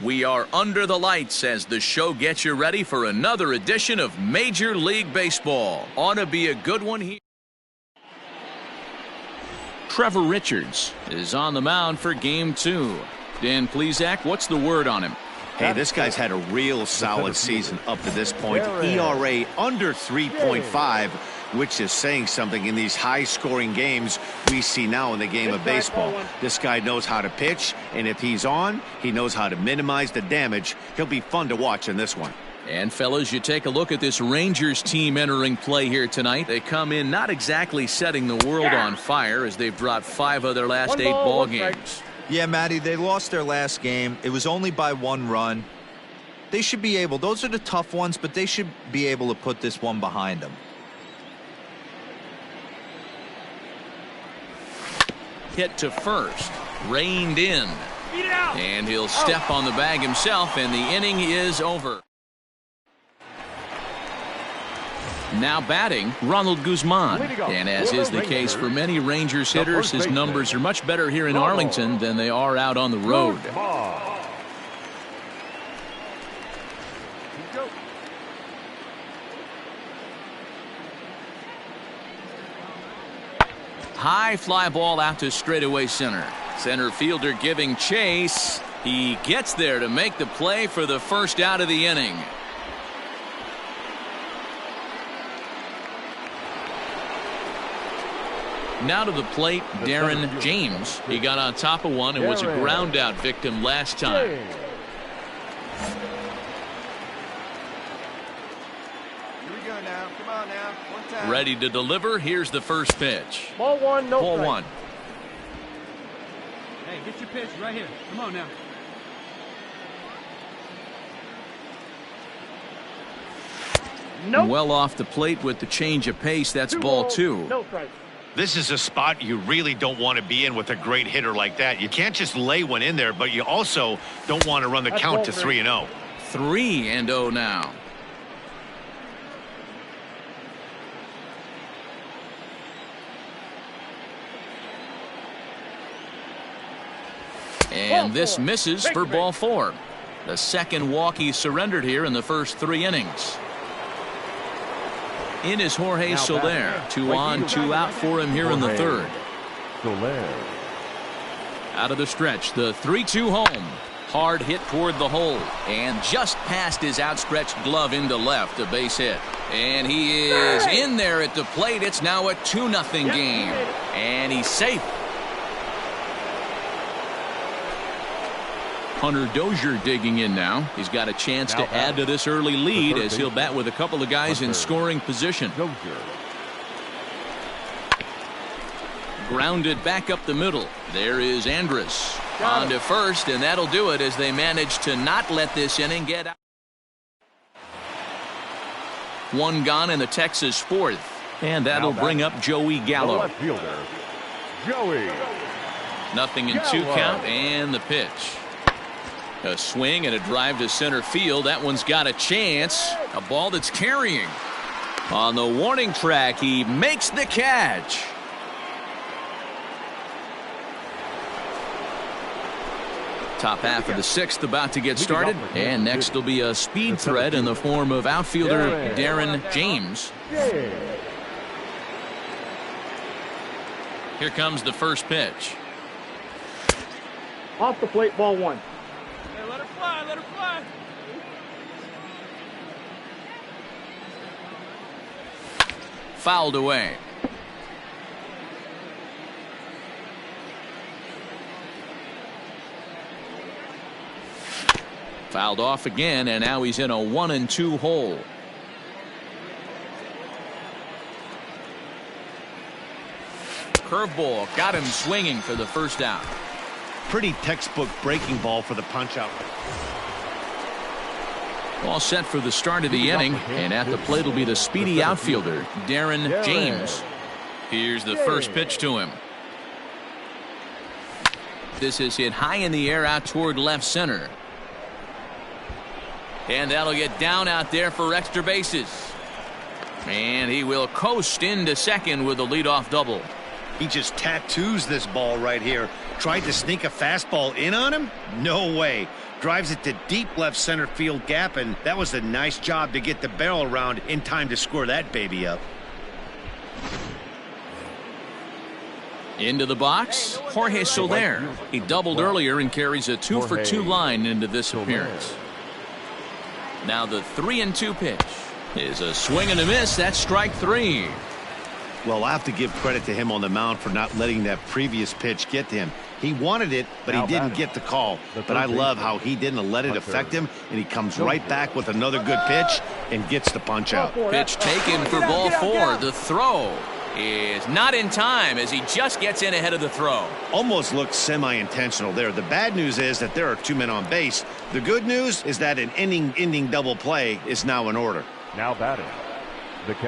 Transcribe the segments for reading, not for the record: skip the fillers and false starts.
We are under the lights as the show gets you ready for another edition of Major League Baseball. Ought to be a good one here. Trevor Richards is on the mound for Game 2. Dan Plesac, what's the word on him? Hey, this guy's had a real solid season up to this point. ERA under 3.5, which is saying something in these high-scoring games we see now in the game of baseball. This guy knows how to pitch, and if he's on, he knows how to minimize the damage. He'll be fun to watch in this one. And, fellas, you take a look at this Rangers team entering play here tonight. They come in not exactly setting the world on fire as they've dropped 5 of their last 8 ball games. Yeah, Matty, they lost their last game. It was only by 1 run. They should be able, those are the tough ones, but they should be able to put this one behind them. Hit to first, reined in, and he'll step on the bag himself, and the inning is over. Now batting, Ronald Guzman. And as is the case for many Rangers hitters, his numbers are much better here in Arlington than they are out on the road. High fly ball out to straightaway center. Center fielder giving chase. He gets there to make the play for the first out of the inning. Now to the plate, Darren James. He got on top of one and was a ground out victim last time. Here we go now. Come on now. One time. Ready to deliver. Here's the first pitch. Ball 1, no Ball strike. 1. Hey, get your pitch right here. Come on now. Nope. Well off the plate with the change of pace. That's ball 2. No strike. This is a spot you really don't want to be in with a great hitter like that. You can't just lay one in there, but you also don't want to run the count to 3-0. 3-0 now. And this misses for ball 4. The second walk he surrendered here in the first 3 innings. In is Jorge Soler. 2 on, 2 out for him here in the 3rd. Out of the stretch, the 3-2 home. Hard hit toward the hole, and just past his outstretched glove into left, a base hit. And he is in there at the plate. It's now a 2-0 game, and he's safe. Hunter Dozier digging in now. He's got a chance to add to this early lead as he'll bat with a couple of guys in scoring position. Grounded back up the middle. There is Andrus on to first, and that'll do it as they manage to not let this inning get out. 1 gone in the Texas 4th, and that'll bring up Joey Gallo. Nothing in 2 count, and the pitch. A swing and a drive to center field. That one's got a chance. A ball that's carrying. On the warning track, he makes the catch. Top half of the 6th about to get started. And next will be a speed threat in the form of outfielder Darren James. Here comes the first pitch. Off the plate, ball 1. Let her fly, let her fly. Fouled away. Fouled off again, and now he's in a 1-2 hole. Curveball got him swinging for the first out. Pretty textbook breaking ball for the punch-out. All set for the start of the inning, and at the plate will be the speedy outfielder, Darren James. Here's the first pitch to him. This is hit high in the air out toward left center. And that'll get down out there for extra bases. And he will coast into second with a leadoff double. He just tattoos this ball right here. Tried to sneak a fastball in on him? No way. Drives it to deep left center field gap, and that was a nice job to get the barrel around in time to score that baby up. Into the box, Jorge Soler. He doubled earlier and carries a 2-for-2 line into this appearance. Now the 3-2 pitch is a swing and a miss. That's strike 3. Well, I have to give credit to him on the mound for not letting that previous pitch get to him. He wanted it, but he didn't get the call. But I love how he didn't let it affect him, and he comes right back with another good pitch and gets the punch out. Pitch taken for ball 4. The throw is not in time as he just gets in ahead of the throw. Almost looked semi-intentional there. The bad news is that there are 2 men on base. The good news is that an ending double play is now in order. Now batting.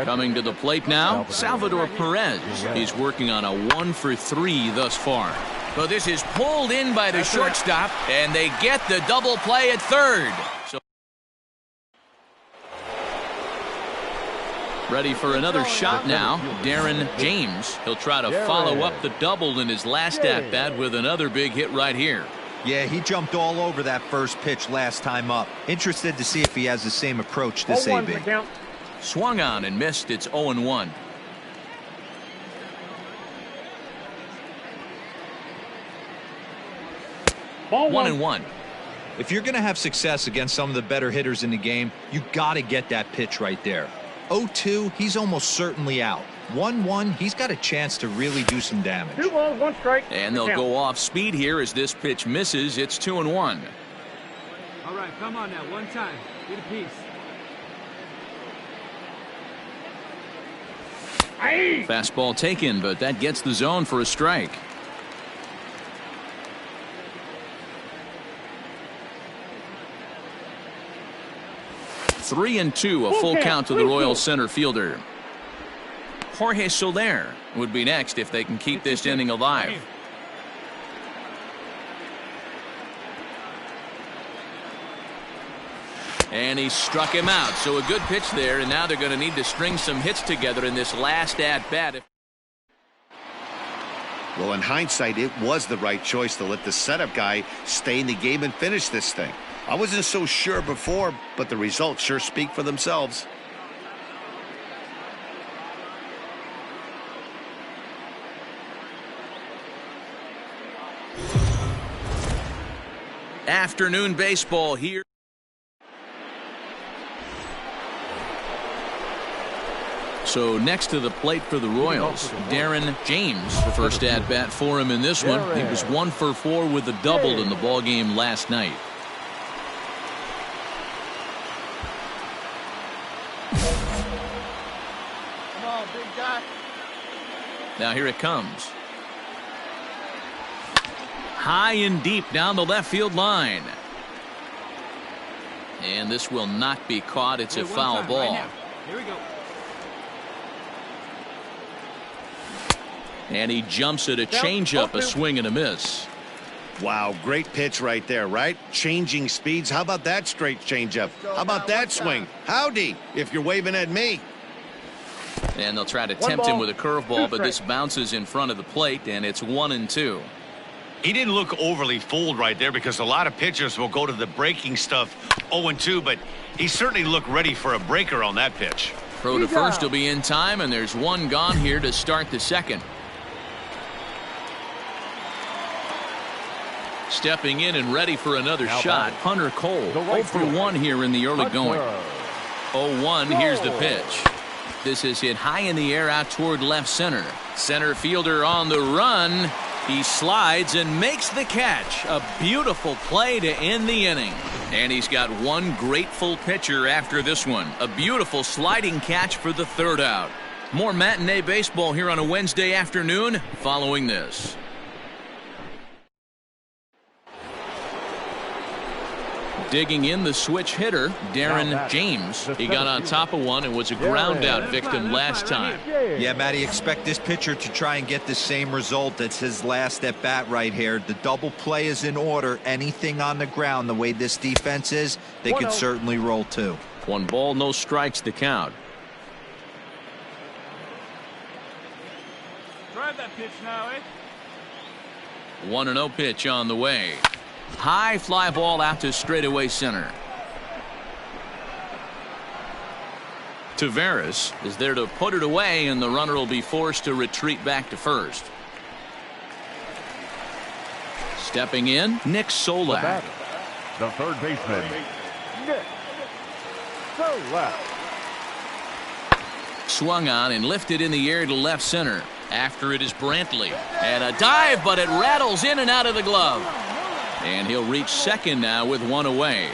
Coming to the plate now, Salvador Perez. He's working on a 1-for-3 thus far. But this is pulled in by the shortstop, and they get the double play at third. So ready for another shot now, Darren James. He'll try to follow up the double in his last at-bat with another big hit right here. Yeah, he jumped all over that first pitch last time up. Interested to see if he has the same approach this AB. Swung on and missed. It's 0-1. Ball 1-1. If you're going to have success against some of the better hitters in the game, you got to get that pitch right there. 0-2, he's almost certainly out. 1-1, he's got a chance to really do some damage. 2 balls, 1 strike. And they'll go off speed here as this pitch misses. It's 2-1. All right, come on now. One time. Get a piece. Fastball taken, but that gets the zone for a strike. Three and 2, a full count to the Royals center fielder. Jorge Soler would be next if they can keep this inning alive. And he struck him out. So a good pitch there, and now they're going to need to string some hits together in this last at-bat. Well, in hindsight, it was the right choice to let the setup guy stay in the game and finish this thing. I wasn't so sure before, but the results sure speak for themselves. Afternoon baseball here. So next to the plate for the Royals, Darren James. The first at-bat for him in this one. He was 1 for 4 with a double in the ballgame last night. Come on, big guy. Now here it comes. High and deep down the left field line. And this will not be caught. It's a foul ball. Right here we go. And he jumps at a changeup, a swing and a miss. Wow, great pitch right there, right? Changing speeds. How about that straight changeup? How about that swing? Howdy, if you're waving at me. And they'll try to tempt him with a curveball, but this bounces in front of the plate, and it's 1-2. He didn't look overly fooled right there because a lot of pitchers will go to the breaking stuff 0-2, but he certainly looked ready for a breaker on that pitch. Throw to first will be in time, and there's one gone here to start the second. Stepping in and ready for another shot, Hunter Cole. 0 for 1 here in the early going. 0-1, here's the pitch. This is hit high in the air out toward left center. Center fielder on the run. He slides and makes the catch. A beautiful play to end the inning. And he's got one grateful pitcher after this one. A beautiful sliding catch for the third out. More matinee baseball here on a Wednesday afternoon following this. Digging in the switch hitter, Darren James. He got on top of one and was a ground out victim last time. Yeah, Matty, expect this pitcher to try and get the same result. That's his last at bat right here. The double play is in order. Anything on the ground, the way this defense is, they could certainly roll too. 1 ball, no strikes to count. Drive that pitch now, eh? 1-0 pitch on the way. High fly ball out to straightaway center. Tavares is there to put it away, and the runner will be forced to retreat back to first. Stepping in, Nick Solak. The third baseman, Nick Solak. Swung on and lifted in the air to left center. After it is Brantley. And a dive, but it rattles in and out of the glove. And he'll reach second now with one away.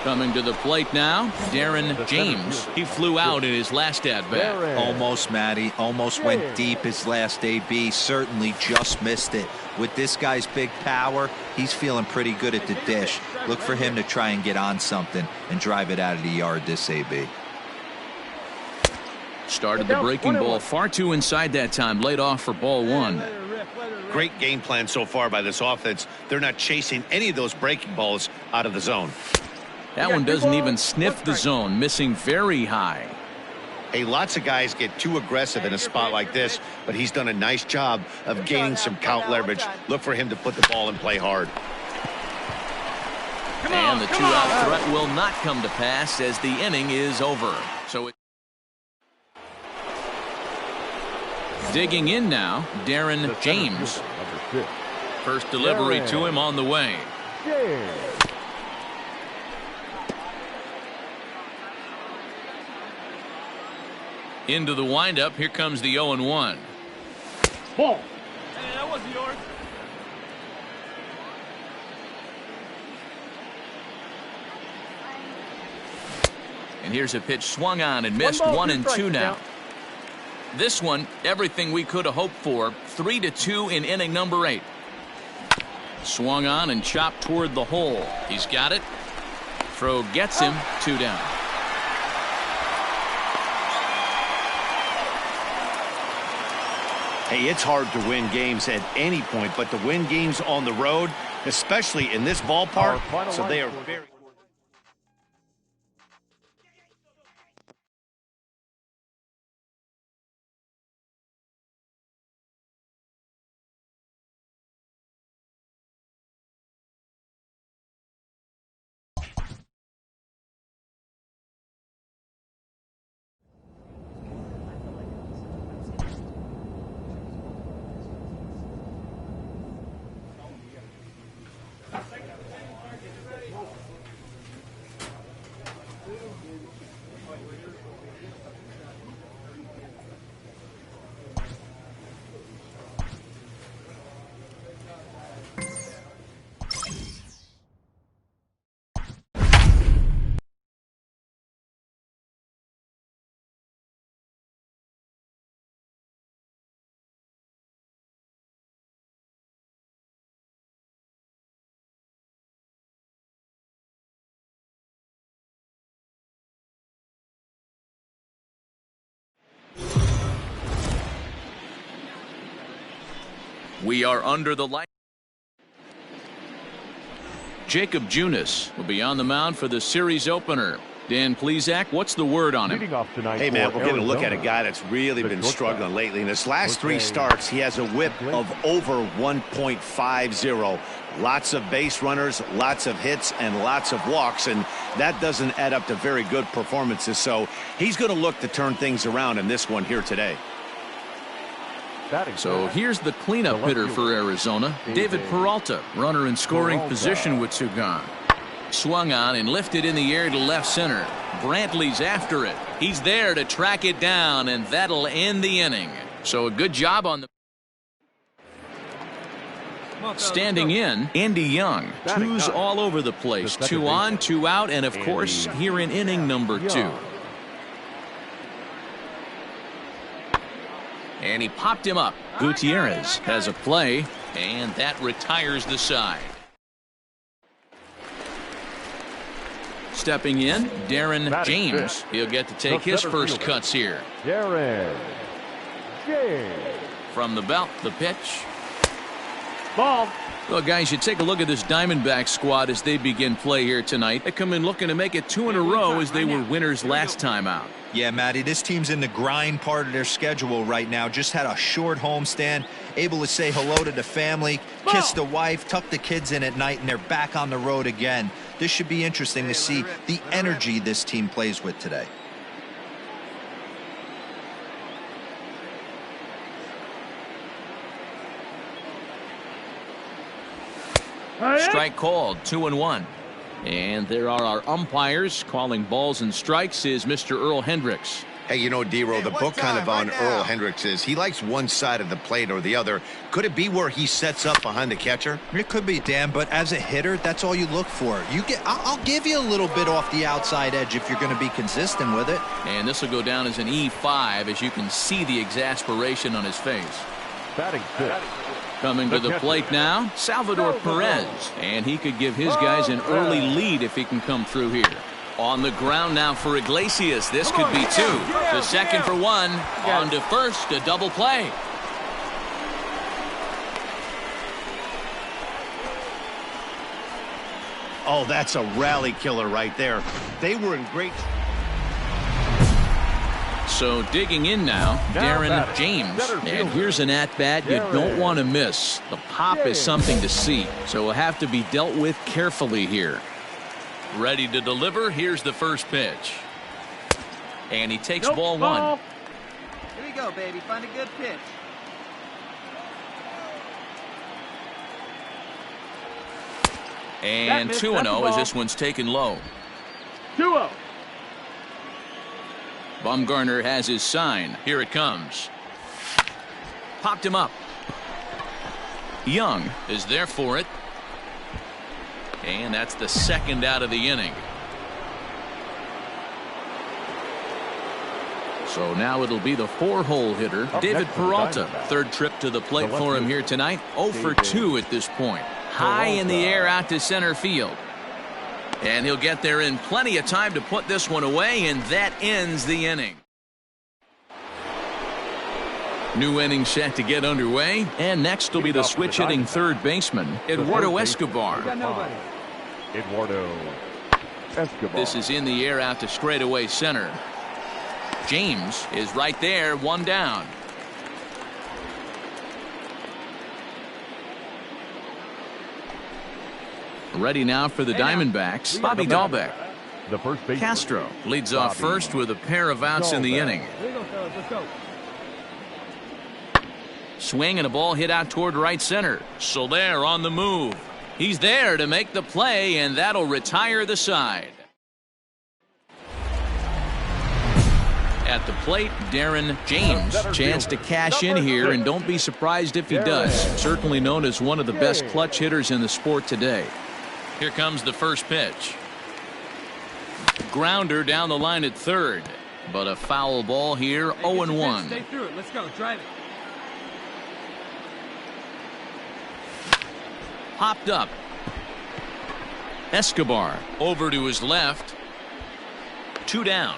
Coming to the plate now, Darren James. He flew out in his last at-bat. Almost, Matty. Almost went deep his last AB. Certainly just missed it. With this guy's big power, he's feeling pretty good at the dish. Look for him to try and get on something and drive it out of the yard this AB. Started the breaking ball far too inside that time. Laid off for ball one. Great game plan so far by this offense. They're not chasing any of those breaking balls out of the zone. That one doesn't even sniff the zone, missing very high. Hey, lots of guys get too aggressive in a spot like this, but he's done a nice job of gaining some count leverage. Look for him to put the ball in play hard. And the two-out threat will not come to pass as the inning is over. So digging in now, Darren James. First delivery to him on the way. Into the windup. Here comes the 0-1. Ball. Hey, that wasn't yours. And here's a pitch swung on and missed. 1-2 now. This one, everything we could have hoped for. 3-2 in inning number 8. Swung on and chopped toward the hole. He's got it. Throw gets him. 2 down. Hey, it's hard to win games at any point, but to win games on the road, especially in this ballpark, so they are very... We are under the light. Jacob Junis will be on the mound for the series opener. Dan Plesac, what's the word on him? Hey, man, we're getting a look at a guy that's really been struggling lately. In his last 3 starts, he has a whip of over 1.50. Lots of base runners, lots of hits, and lots of walks, and that doesn't add up to very good performances. So he's going to look to turn things around in this one here today. So here's the cleanup hitter for Arizona, David Peralta, runner in scoring position with 2 gone. Swung on and lifted in the air to left center. Brantley's after it. He's there to track it down, and that'll end the inning. So a good job on the... Standing in, Andy Young. 2s all over the place. 2 on, 2 out, and of course here in inning number 2. And he popped him up. Gutierrez has a play, and that retires the side. Stepping in, Darren James. He'll get to take his first cuts here. Darren James. From the belt, the pitch. Ball. Well, guys, you take a look at this Diamondback squad as they begin play here tonight. They come in looking to make it 2 in a row as they were winners last time out. Yeah, Matty, this team's in the grind part of their schedule right now. Just had a short homestand, able to say hello to the family, kiss the wife, tuck the kids in at night, and they're back on the road again. This should be interesting to see the energy this team plays with today. Strike called, 2-1. And there are our umpires calling balls and strikes is Mr. Earl Hendricks. Hey, you know, D-Row, the book kind of on Earl Hendricks is he likes one side of the plate or the other. Could it be where he sets up behind the catcher? It could be, Dan, but as a hitter, that's all you look for. I'll give you a little bit off the outside edge if you're going to be consistent with it. And this will go down as an E5 as you can see the exasperation on his face. Batting fifth. Coming to the plate now, Salvador Perez. And he could give his guys an early lead if he can come through here. On the ground now for Iglesias. This could be 2. To second for 1. On to first, a double play. Oh, that's a rally killer right there. They were in great... So digging in now, Darren James. And here's an at-bat you don't want to miss. The pop is something to see, so will have to be dealt with carefully here. Ready to deliver. Here's the first pitch. And he takes ball 1. Here we go, baby. Find a good pitch. And 2-0 as this one's taken low. 2-0. Bumgarner has his sign. Here it comes. Popped him up. Young is there for it. And that's the second out of the inning. So now it'll be the 4-hole hitter, David Peralta. Third trip to the plate for him here tonight. 0 for 2 at this point. High in the air out to center field. And he'll get there in plenty of time to put this one away, and that ends the inning. New inning set to get underway, and next will be the switch-hitting third baseman, Eduardo Escobar. Eduardo Escobar. This is in the air out to straightaway center. James is right there, 1 down. Ready now for the Diamondbacks, Bobby Dahlbeck. The first baseman. Castro leads off first with a pair of outs in the inning. Swing and a ball hit out toward right center. Soler on the move. He's there to make the play, and that'll retire the side. At the plate, Darren James. Chance to cash in here, and don't be surprised if he does. Certainly known as one of the best clutch hitters in the sport today. Here comes the first pitch. Grounder down the line at third. But a foul ball here, 0-1. Stay through it. Let's go. Drive it. Popped up. Escobar over to his left. 2 down.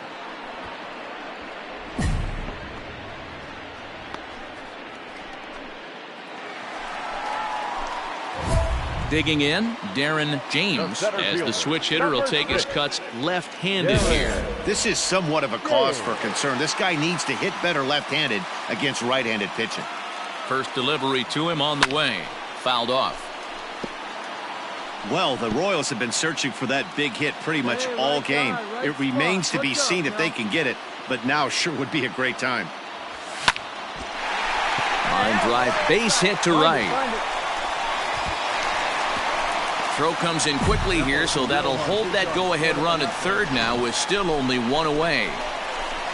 Digging in, Darren James, as the switch hitter will take his cuts left-handed here. This is somewhat of a cause for concern. This guy needs to hit better left-handed against right-handed pitching. First delivery to him on the way. Fouled off. Well, the Royals have been searching for that big hit pretty much all game. It remains to be seen if they can get it, but now sure would be a great time. Line drive, base hit to right. Throw comes in quickly here, so that'll hold that go-ahead run at third now with still only 1 away.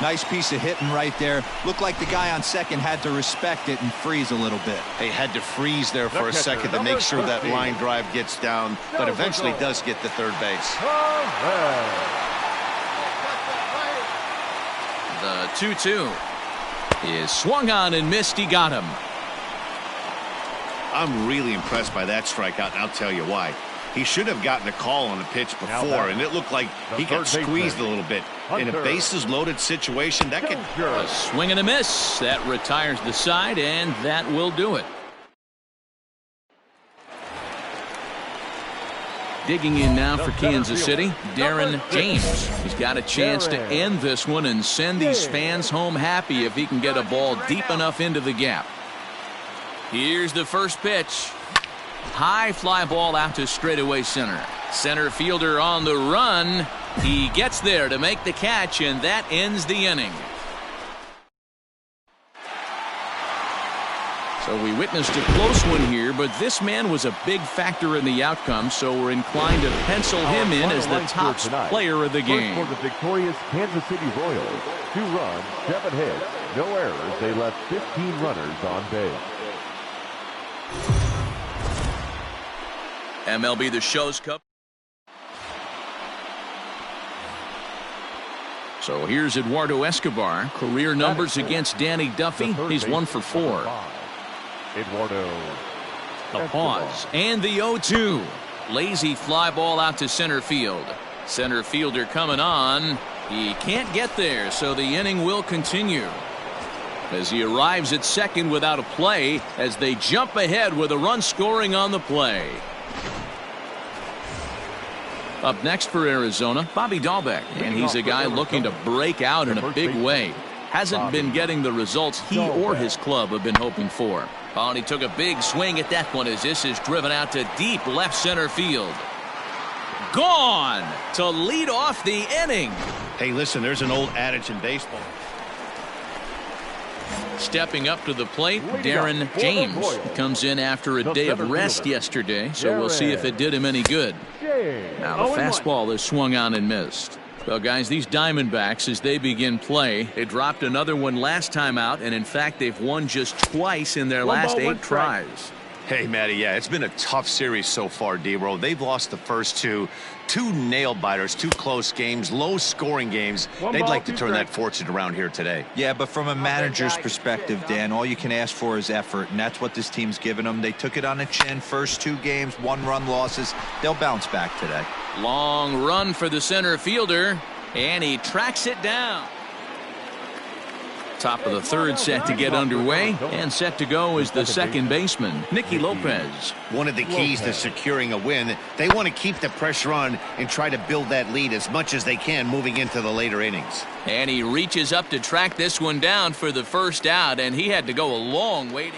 Nice piece of hitting right there. Looked like the guy on second had to respect it and freeze a little bit. They had to freeze there for a second to make sure that line drive gets down, but eventually does get to third base. The 2-2 is swung on and missed. He got him. I'm really impressed by that strikeout, and I'll tell you why. He should have gotten a call on the pitch before, and it looked like he got squeezed a little bit. In a bases-loaded situation, that could... A swing and a miss. That retires the side, and that will do it. Digging in now for Kansas City, Darren James. He's got a chance to end this one and send these fans home happy if he can get a ball deep enough into the gap. Here's the first pitch. High fly ball out to straightaway center. Center fielder on the run. He gets there to make the catch, and that ends the inning. So we witnessed a close one here, but this man was a big factor in the outcome, so we're inclined to pencil him in as the top player of the game. For the victorious Kansas City Royals, 2 runs, 7 hits, no errors. They left 15 runners on base. MLB The Show's Cup. So here's Eduardo Escobar. Career numbers against Danny Duffy. He's 1 for 4. Eduardo. The pause and the 0-2. Lazy fly ball out to center field. Center fielder coming on. He can't get there, so the inning will continue as he arrives at second without a play as they jump ahead with a run scoring on the play. Up next for Arizona, Bobby Dahlbeck, and he's a guy looking to break out in a big way. Hasn't been getting the results he or his club have been hoping for. Oh, and he took a big swing at that one as this is driven out to deep left center field. Gone to lead off the inning. Hey, listen, there's an old adage in baseball. Stepping up to the plate, Darren James. He comes in after a day of rest yesterday, so we'll see if it did him any good. Now the fastball is swung on and missed. Well, guys, these Diamondbacks, as they begin play, they dropped another one last time out, and in fact, they've won just twice in their last 8 tries. Hey, Matty, yeah, it's been a tough series so far, D-Row. They've lost the first two nail-biters, 2 close games, low-scoring games. They'd like to turn that fortune around here today. Yeah, but from a manager's perspective, Dan, all you can ask for is effort, and that's what this team's given them. They took it on the chin. First 2 games, 1-run losses. They'll bounce back today. Long run for the center fielder, and he tracks it down. Top of the 3rd set to get underway, and set to go is the second baseman, Nicky Lopez. One of the keys to securing a win, they want to keep the pressure on and try to build that lead as much as they can moving into the later innings. And he reaches up to track this one down for the first out, and he had to go a long way.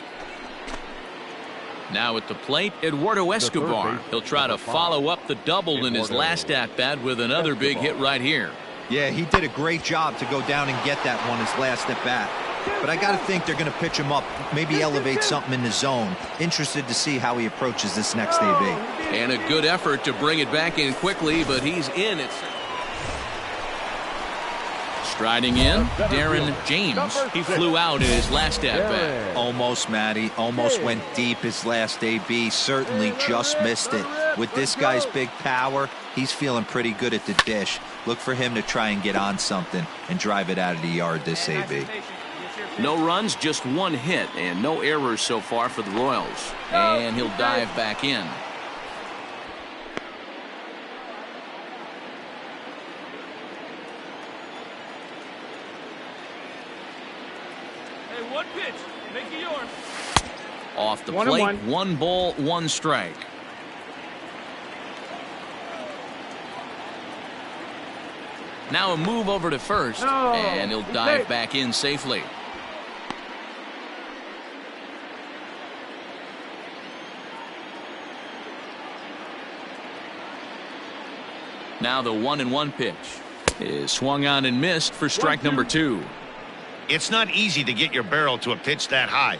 Now at the plate, Eduardo Escobar. He'll try to follow up the double in his last at-bat with another big hit right here. Yeah, he did a great job to go down and get that one his last at bat. But I got to think they're going to pitch him up, maybe elevate something in the zone. Interested to see how he approaches this next AB. And a good effort to bring it back in quickly, but he's in it. Striding in, Darren James. He flew out in his last at-bat. Almost, Matty. Almost went deep his last AB. Certainly just missed it. With this guy's big power, he's feeling pretty good at the dish. Look for him to try and get on something and drive it out of the yard this AB. No runs, just 1 hit, and no errors so far for the Royals. And he'll dive back in. Hey, 1 pitch. Make it yours. Off the plate, 1 ball, 1 strike. Now a move over to first, and he'll dive back in safely. Now the 1-1 pitch is swung on and missed for strike number 2. It's not easy to get your barrel to a pitch that high.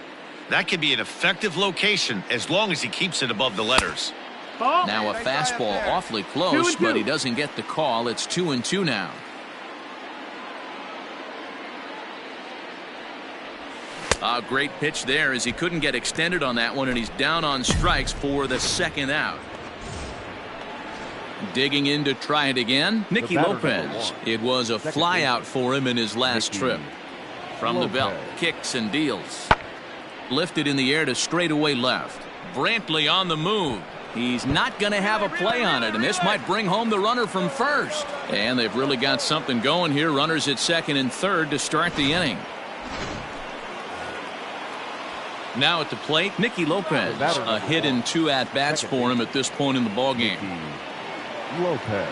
That can be an effective location as long as he keeps it above the letters. Now a fastball awfully close, but he doesn't get the call. It's 2-2 now. A great pitch there as he couldn't get extended on that one, and he's down on strikes for the 2nd out. Digging in to try it again, Nicky Lopez. It was a fly out for him in his last trip. From the belt, kicks and deals. Lifted in the air to straightaway left. Brantley on the move. He's not going to have a play on it, and this might bring home the runner from first. And they've really got something going here. Runners at 2nd and 3rd to start the inning. Now at the plate, Nicky Lopez. A hit in 2 at-bats for him at this point in the ballgame. Lopez.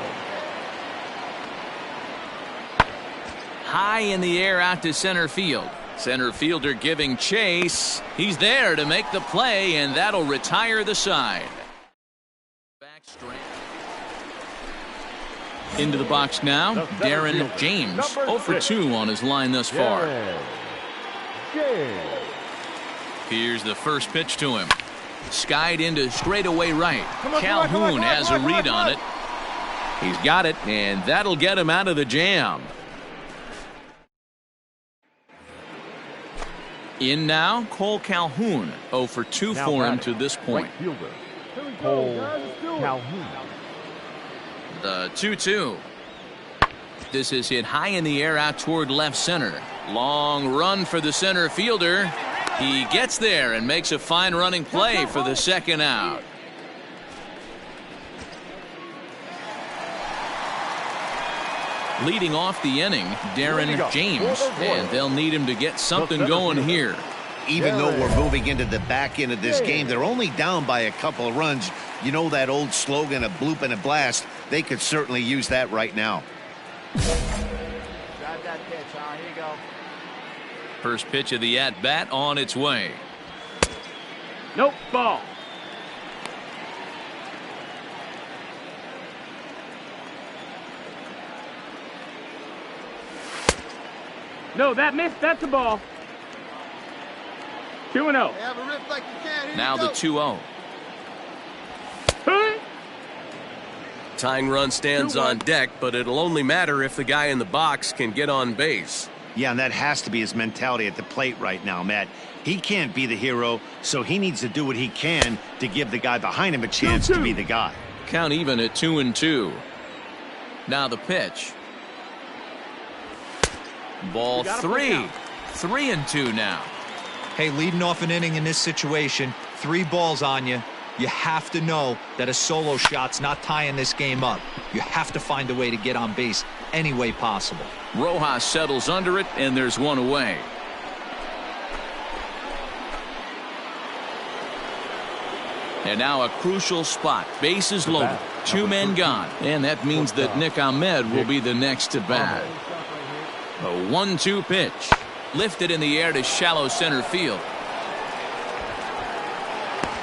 High in the air out to center field. Center fielder giving chase. He's there to make the play, and that'll retire the side. Back straight. Into the box now, Darren James. 0 for 2 on his line thus far. Here's the first pitch to him. Skied into straightaway right. Calhoun has a read on it. He's got it, and that'll get him out of the jam. In now, Cole Calhoun. 0 for 2 for him to this point. Cole Calhoun. The 2-2. This is hit high in the air out toward left center. Long run for the center fielder. He gets there and makes a fine running play for the second out. Leading off the inning, Darren James, and they'll need him to get something going here. Even though we're moving into the back end of this game, they're only down by a couple of runs. You know that old slogan, a bloop and a blast? They could certainly use that right now. Grab that pitch, here you go. First pitch of the at-bat on its way. Nope, ball. No, that missed. That's a ball. 2-0. Have a rip like you can. Now the 2-0. Tying run stands on deck, but it'll only matter if the guy in the box can get on base. Yeah, and that has to be his mentality at the plate right now, Matt. He can't be the hero, so he needs to do what he can to give the guy behind him a chance to be the guy. Count even at 2-2. Now the pitch. Ball 3. 3-2 now. Hey, leading off an inning in this situation, 3 balls on you. You have to know that a solo shot's not tying this game up. You have to find a way to get on base any way possible. Rojas settles under it, and there's one away. And now a crucial spot. Bases loaded. 2 men gone. And that means that Nick Ahmed will be the next to bat. A 1-2 pitch. Lifted in the air to shallow center field.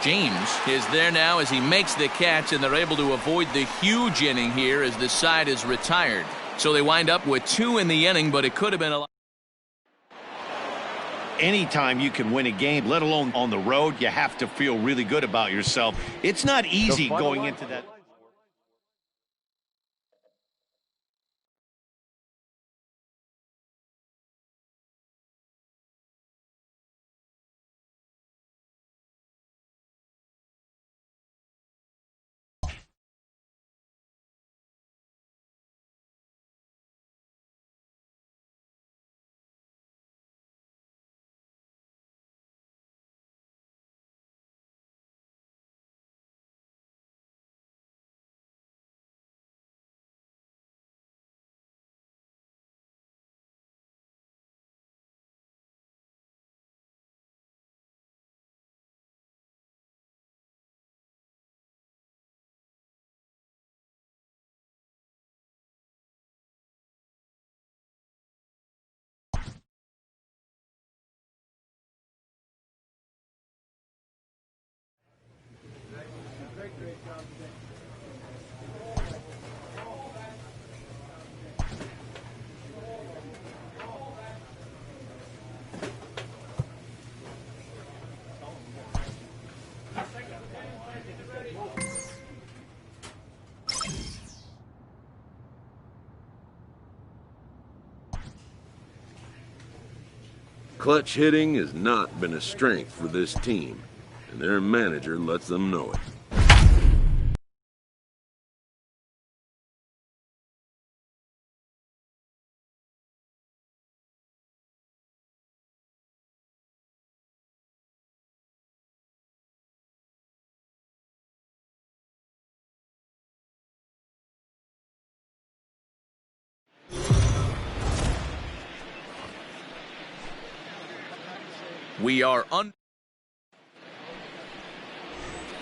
James is there now as he makes the catch, and they're able to avoid the huge inning here as the side is retired. So they wind up with 2 in the inning, but it could have been a lot. Anytime you can win a game, let alone on the road, you have to feel really good about yourself. It's not easy going into that. Clutch hitting has not been a strength for this team, and their manager lets them know it. We are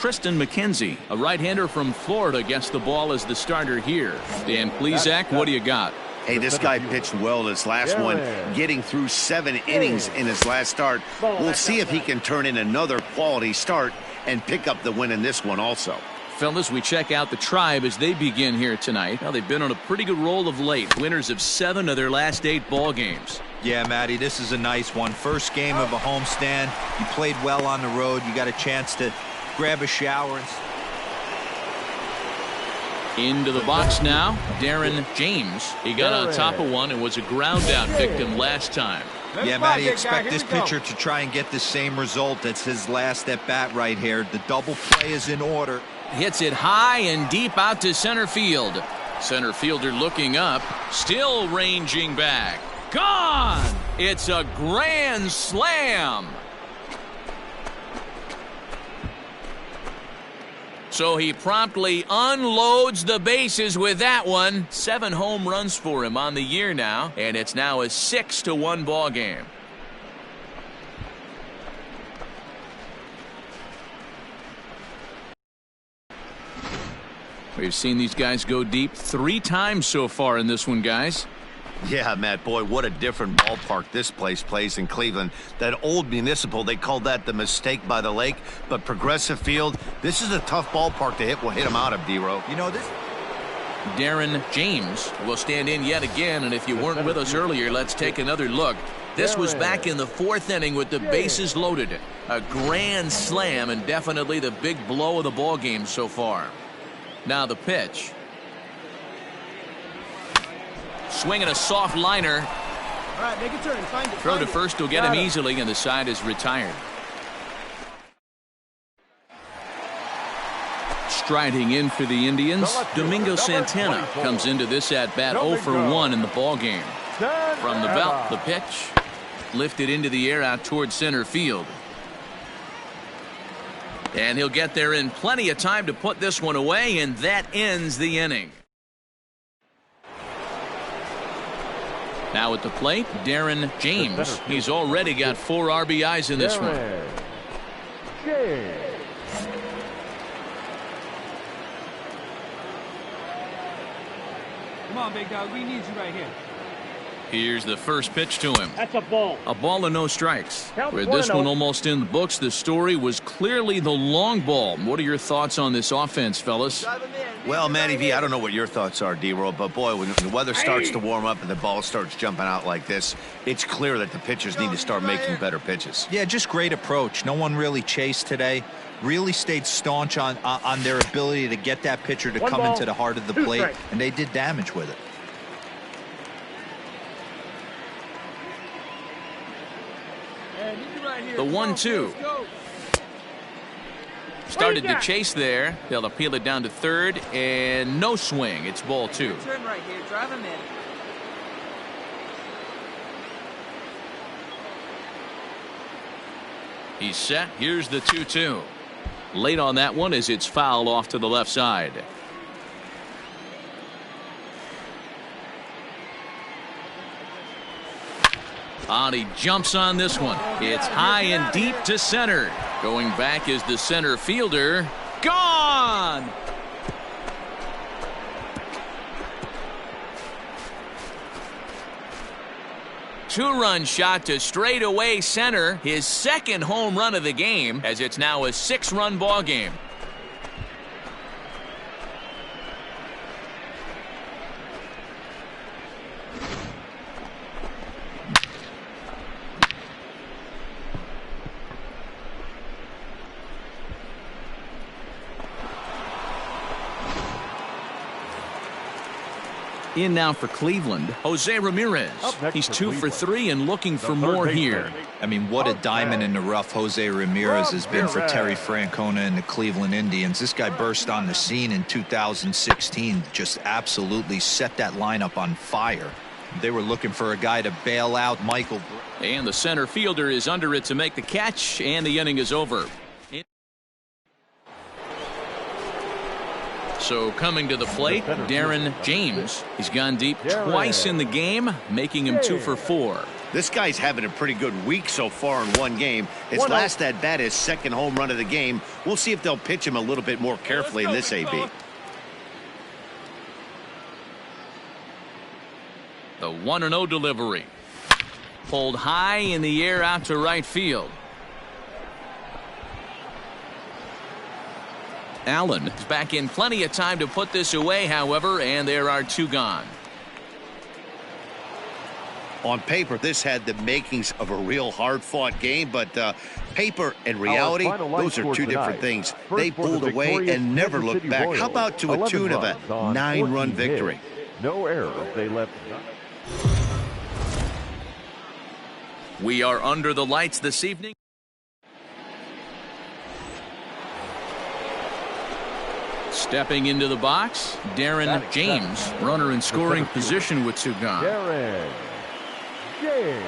Kristen McKenzie. A right-hander from Florida gets the ball as the starter here. Dan Plesac, what do you got? Hey, this guy pitched well this last one, getting through 7 innings in his last start. We'll see if he can turn in another quality start and pick up the win in this one also. Fellas, we check out the Tribe as they begin here tonight. Now, they've been on a pretty good roll of late. Winners of 7 of their last 8 ball games. Yeah, Matty, this is a nice one. First game of a homestand. You played well on the road. You got a chance to grab a shower. Into the box now, Darren James. He got on top of one and was a ground out victim last time. Yeah, Matty, expect this pitcher to try and get the same result. That's his last at bat right here. The double play is in order. Hits it high and deep out to center field. Center fielder looking up, still ranging back. Gone! It's a grand slam. So he promptly unloads the bases with that one. 7 home runs for him on the year now, and it's now a 6-1 ball game. We've seen these guys go deep 3 times so far in this one, guys. Yeah, Matt, boy, what a different ballpark this place plays in Cleveland. That old Municipal, they called that the mistake by the lake. But Progressive Field, this is a tough ballpark to hit. We'll hit him out of, D-Row. You know, this... Darren James will stand in yet again, and if you weren't with us earlier, let's take another look. This was back in the 4th inning with the bases loaded. A grand slam and definitely the big blow of the ball game so far. Now the pitch. Swinging a soft liner. All right, make a turn. Find it. Throw to first will get him easily, and the side is retired. Striding in for the Indians, Domingo Santana comes into this at-bat 0 for 1 in the ball game. From the belt, the pitch. Lifted into the air out towards center field. And he'll get there in plenty of time to put this one away, and that ends the inning. Now at the plate, Darren James. He's already got 4 RBIs in this one. Come on, big dog. We need you right here. Here's the first pitch to him. That's a ball. A ball and no strikes. With this one almost in the books, the story was clearly the long ball. What are your thoughts on this offense, fellas? Well, Matty V, I don't know what your thoughts are, D-Roll, but boy, when the weather starts to warm up and the ball starts jumping out like this, it's clear that the pitchers need to start making better pitches. Yeah, just great approach. No one really chased today. Really stayed staunch on their ability to get that pitcher to come into the heart of the plate, and they did damage with it. The 1-2. Started to chase there. They'll appeal it down to third, and no swing. It's ball 2. Turn right here. Drive him in. He's set. Here's the 2-2. Late on that one as it's fouled off to the left side. He jumps on this one. It's high and deep to center. Going back is the center fielder. Gone! Two-run shot to straightaway center. His 2nd home run of the game, as it's now a 6-run ball game. In now for Cleveland, Jose Ramirez. He's 2 for 3 and looking for more here. I mean, what a diamond in the rough Jose Ramirez has been for Terry Francona and the Cleveland Indians. This guy burst on the scene in 2016, just absolutely set that lineup on fire. They were looking for a guy to bail out Michael. And the center fielder is under it to make the catch, and the inning is over. So coming to the plate, Darren James. He's gone deep twice in the game, making him 2 for 4. This guy's having a pretty good week so far in one game. His last at-bat is second home run of the game. We'll see if they'll pitch him a little bit more carefully in this AB. The 1-0 delivery. Pulled high in the air out to right field. Allen is back in plenty of time to put this away, however, and there are 2 gone. On paper, this had the makings of a real hard-fought game, but paper and reality, those are 2 different things. They pulled away and never looked back. How about to a tune of a 9-run victory? No errors. They left none. We are under the lights this evening. Stepping into the box, Darren James, runner in scoring position with 2 gone. Darren James.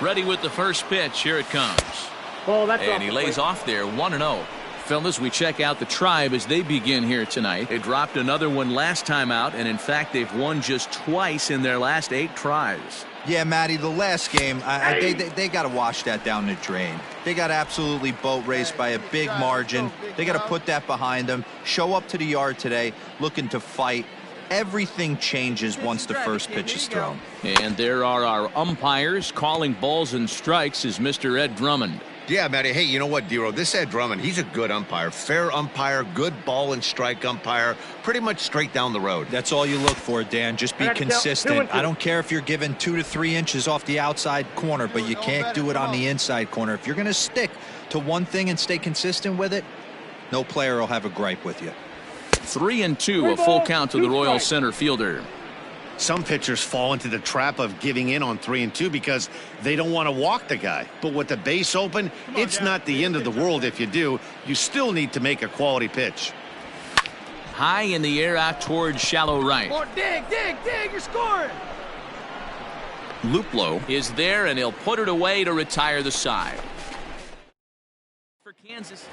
Ready with the first pitch. Here it comes. Oh, that's and he lays off there, 1-0. Fellas, we check out the Tribe as they begin here tonight. They dropped another one last time out, and in fact, they've won just twice in their last 8 tries. Yeah, Matty, the last game, they got to wash that down the drain. They got absolutely boat raced by a big margin. They got to put that behind them. Show up to the yard today looking to fight. Everything changes once the first pitch is thrown. And there are our umpires calling balls and strikes is Mr. Ed Drummond. Yeah, Matty. Hey, you know what, Dero? This Ed Drummond, he's a good umpire. Fair umpire, good ball and strike umpire. Pretty much straight down the road. That's all you look for, Dan. Just be consistent. I don't care if you're given 2 to 3 inches off the outside corner, but you can't do it on the inside corner. If you're going to stick to one thing and stay consistent with it, no player will have a gripe with you. 3-2, a full count to the Royal center fielder. Some pitchers fall into the trap of giving in on 3-2 because they don't want to walk the guy. But with the base open, it's not the end of the world if you do. You still need to make a quality pitch. High in the air out towards shallow right. Oh, dig, you're scoring. Luplow is there, and he'll put it away to retire the side. For Kansas.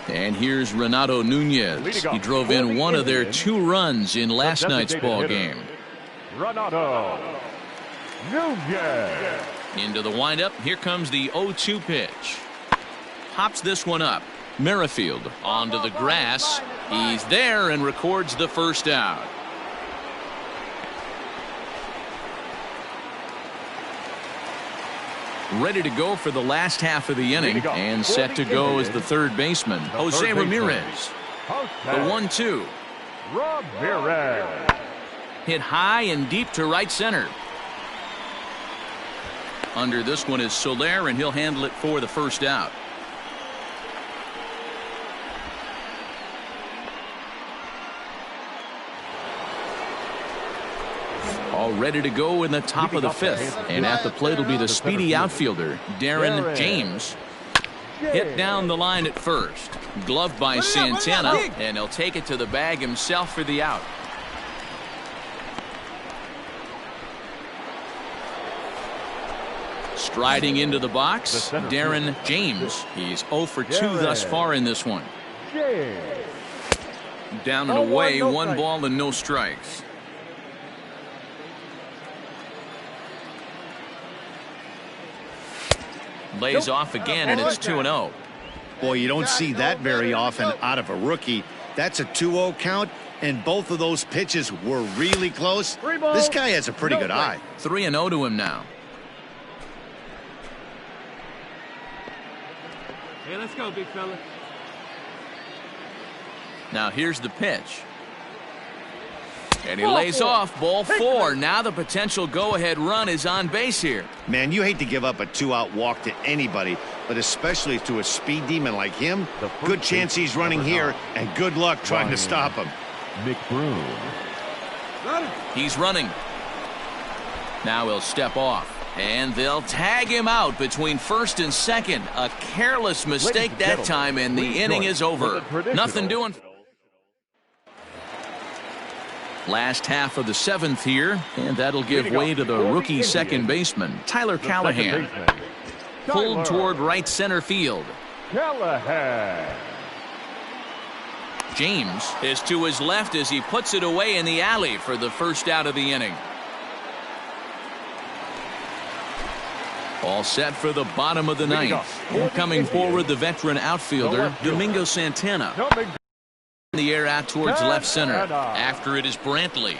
And here's Renato Nunez. He drove in one of their 2 runs in last night's ball game. Renato Nunez. Into the windup. Here comes the 0-2 pitch. Pops this one up. Merrifield onto the grass. He's there and records the first out. Ready to go for the last half of the inning and set to go as the third baseman, Jose Ramirez. The 1-2. Ramirez. Hit high and deep to right center. Under this one is Soler, and he'll handle it for the first out. All ready to go in the top of the 5th. And at the plate will be the speedy outfielder, Darren James. Hit down the line at first. Gloved by Santana, and he'll take it to the bag himself for the out. Striding into the box, Darren James. He's 0 for 2 thus far in this one. Down and away, 1 ball and no strikes. Lays off again, and it's 2-0. Boy, you don't see that very often out of a rookie. That's a 2-0 count, and both of those pitches were really close. This guy has a pretty good eye. 3-0 to him now. Hey, let's go, big fella. Now here's the pitch. And he lays off, ball 4. Now the potential go-ahead run is on base here. Man, you hate to give up a 2-out walk to anybody, but especially to a speed demon like him. Good chance he's running here, and good luck trying to stop him. McBroom. He's running. Now he'll step off, and they'll tag him out between first and second. A careless mistake that time, and the inning is over. Nothing doing. Last half of the 7th here, and that'll give way to the rookie second baseman, Tyler Callahan. Pulled toward right center field. Callahan. James is to his left as he puts it away in the alley for the first out of the inning. All set for the bottom of the ninth. And coming forward, the veteran outfielder, Domingo Santana. In the air out towards left center. After it is Brantley.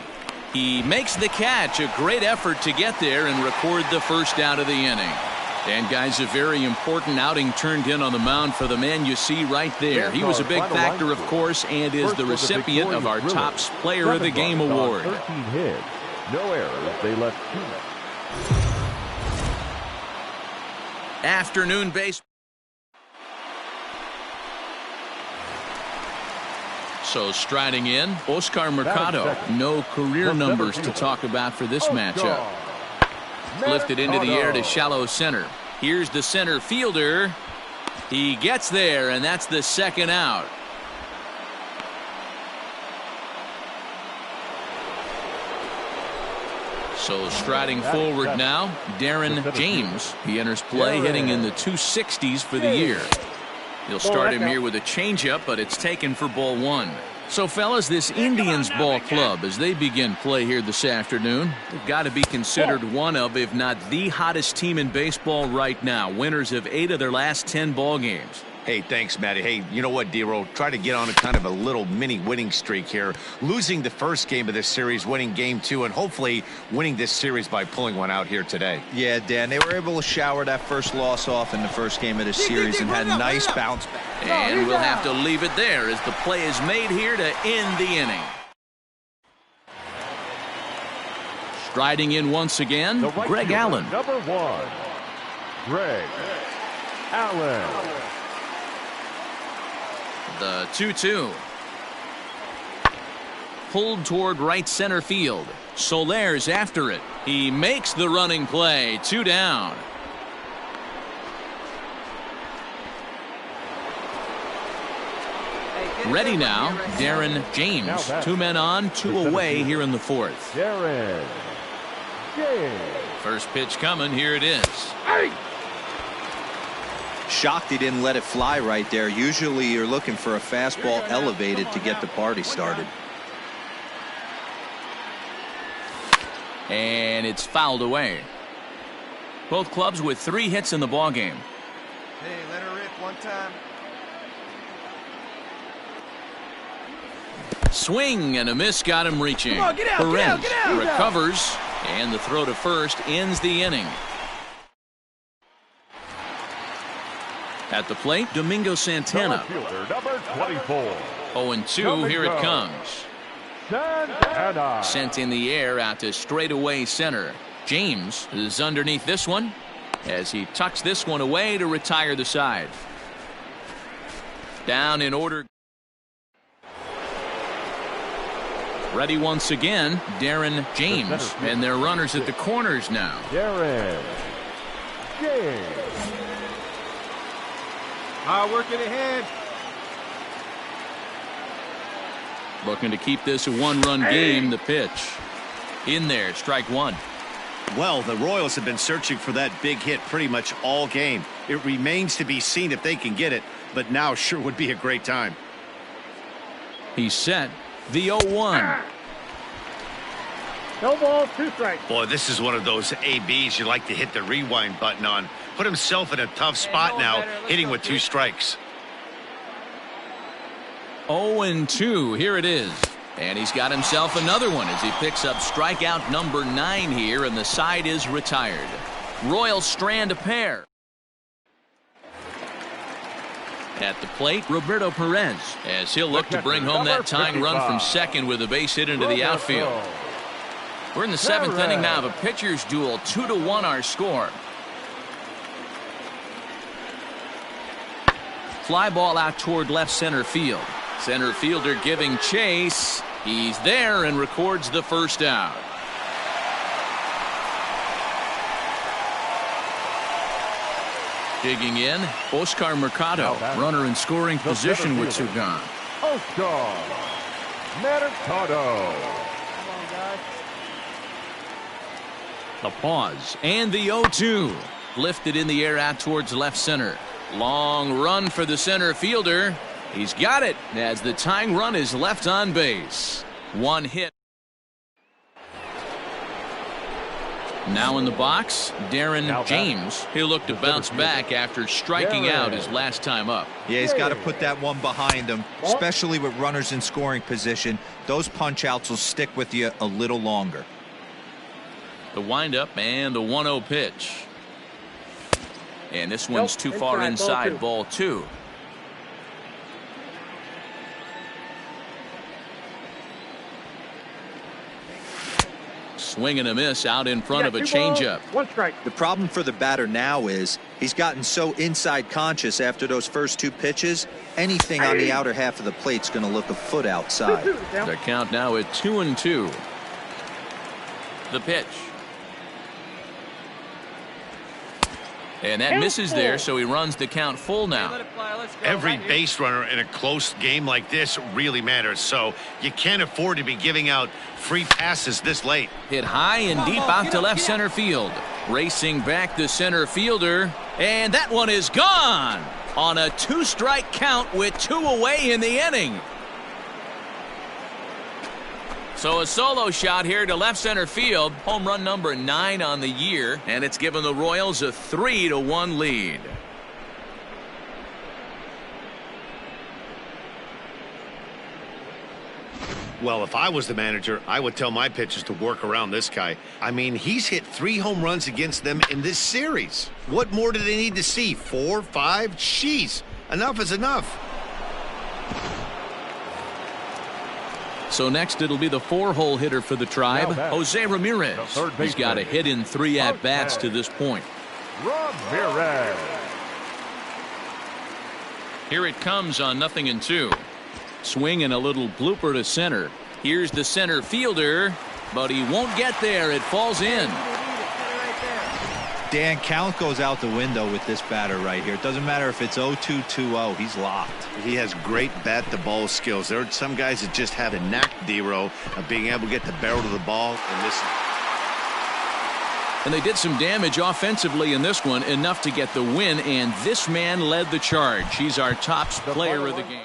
He makes the catch. A great effort to get there and record the first out of the inning. And guys, a very important outing turned in on the mound for the man you see right there. He was a big factor, of course, and is the recipient of our top player of the game award. 13 hits, no errors. They left 2. Afternoon baseball. So striding in, Oscar Mercado. No career numbers to talk about for this matchup. Lifted into the air to shallow center. Here's the center fielder. He gets there, and that's the second out. So striding forward now, Darren James. He enters play hitting in the 260s for the year. He'll start him here with a changeup, but it's taken for ball one. So, fellas, this Indians ball club, as they begin play here this afternoon, they've got to be considered one of, if not the hottest team in baseball right now. Winners of 8 of their last 10 ball games. Hey, thanks, Matty. Hey, you know what, D-Roll? Try to get on a kind of a little mini winning streak here. Losing the first game of this series, winning game 2, and hopefully winning this series by pulling one out here today. Yeah, Dan, they were able to shower that first loss off in the first game of this series and had a nice bounce back. And we'll have to leave it there as the play is made here to end the inning. Striding in once again, Greg Allen. Number 1, Greg Allen. The 2-2. Pulled toward right center field. Soler's after it. He makes the running play. 2 down. Ready now, Darren James. 2 men on, 2 away here in the 4th. Darren James. First pitch coming. Here it is. Shocked he didn't let it fly right there. Usually you're looking for a fastball elevated to get the party started. And it's fouled away. Both clubs with 3 hits in the ballgame. Hey, let her rip one time. Swing and a miss got him reaching. Come on, get out, Perez get out. recovers, and the throw to first ends the inning. At the plate, Domingo Santana. Number 24. 0-2, here it comes. Santana. Sent in the air out to straightaway center. James is underneath this one as he tucks this one away to retire the side. Down in order. Ready once again, Darren James. And their runners at the corners now. Darren James. Working ahead. Looking to keep this a 1-run game. The pitch. In there, strike 1. Well, the Royals have been searching for that big hit pretty much all game. It remains to be seen if they can get it, but now sure would be a great time. He's set. The 0-1. No balls, 2 strikes. Boy, this is one of those ABs you like to hit the rewind button on. Put himself in a tough spot now, hitting with 2 strikes. 0-2. Here it is. And he's got himself another one as he picks up strikeout number 9 here, and the side is retired. Royals strand a pair. At the plate, Roberto Perez, as he'll look to bring home that tying run from second with a base hit into the outfield. We're in the 7th inning now of a pitcher's duel. 2-1 our score. Fly ball out toward left center field. Center fielder giving chase. He's there and records the first out. Digging in, Oscar Mercado. Runner in scoring position with 2 gone. Oscar Mercado. The pause and the 0-2. Lifted in the air out towards left center. Long run for the center fielder. He's got it as the tying run is left on base. 1 hit. Now in the box, Darren James. He'll look to bounce back after striking out his last time up. Yeah, he's got to put that one behind him, especially with runners in scoring position. Those punch outs will stick with you a little longer. The windup and the 1-0 pitch. And this one's too far inside, ball 2. Swing and a miss out in front of a changeup. 1 strike. The problem for the batter now is he's gotten so inside conscious after those first 2 pitches. Anything on the outer half of the plate's going to look a foot outside. The count now at 2-2. The pitch. And that misses there, so he runs the count full now. Every base runner in a close game like this really matters, so you can't afford to be giving out free passes this late. Hit high and deep out to left center field. Racing back the center fielder, and that one is gone on a 2-strike count with 2 away in the inning. So a solo shot here to left center field. Home run number 9 on the year, and it's given the Royals a 3-1 lead. Well, if I was the manager, I would tell my pitchers to work around this guy. I mean, he's hit 3 home runs against them in this series. What more do they need to see? 4, 5? Jeez, enough is enough. So next it'll be the 4-hole hitter for the Tribe, Jose Ramirez. He's got a hit in 3 at-bats to this point. Ramirez. Here it comes on 0-2. Swing and a little blooper to center. Here's the center fielder, but he won't get there. It falls in. Dan, count goes out the window with this batter right here. It doesn't matter if it's 0-2, 2-0. He's locked. He has great bat-to-ball skills. There are some guys that just have a knack, D-Row, of being able to get the barrel of the ball. And they did some damage offensively in this one, enough to get the win, and this man led the charge. He's our top player of the game.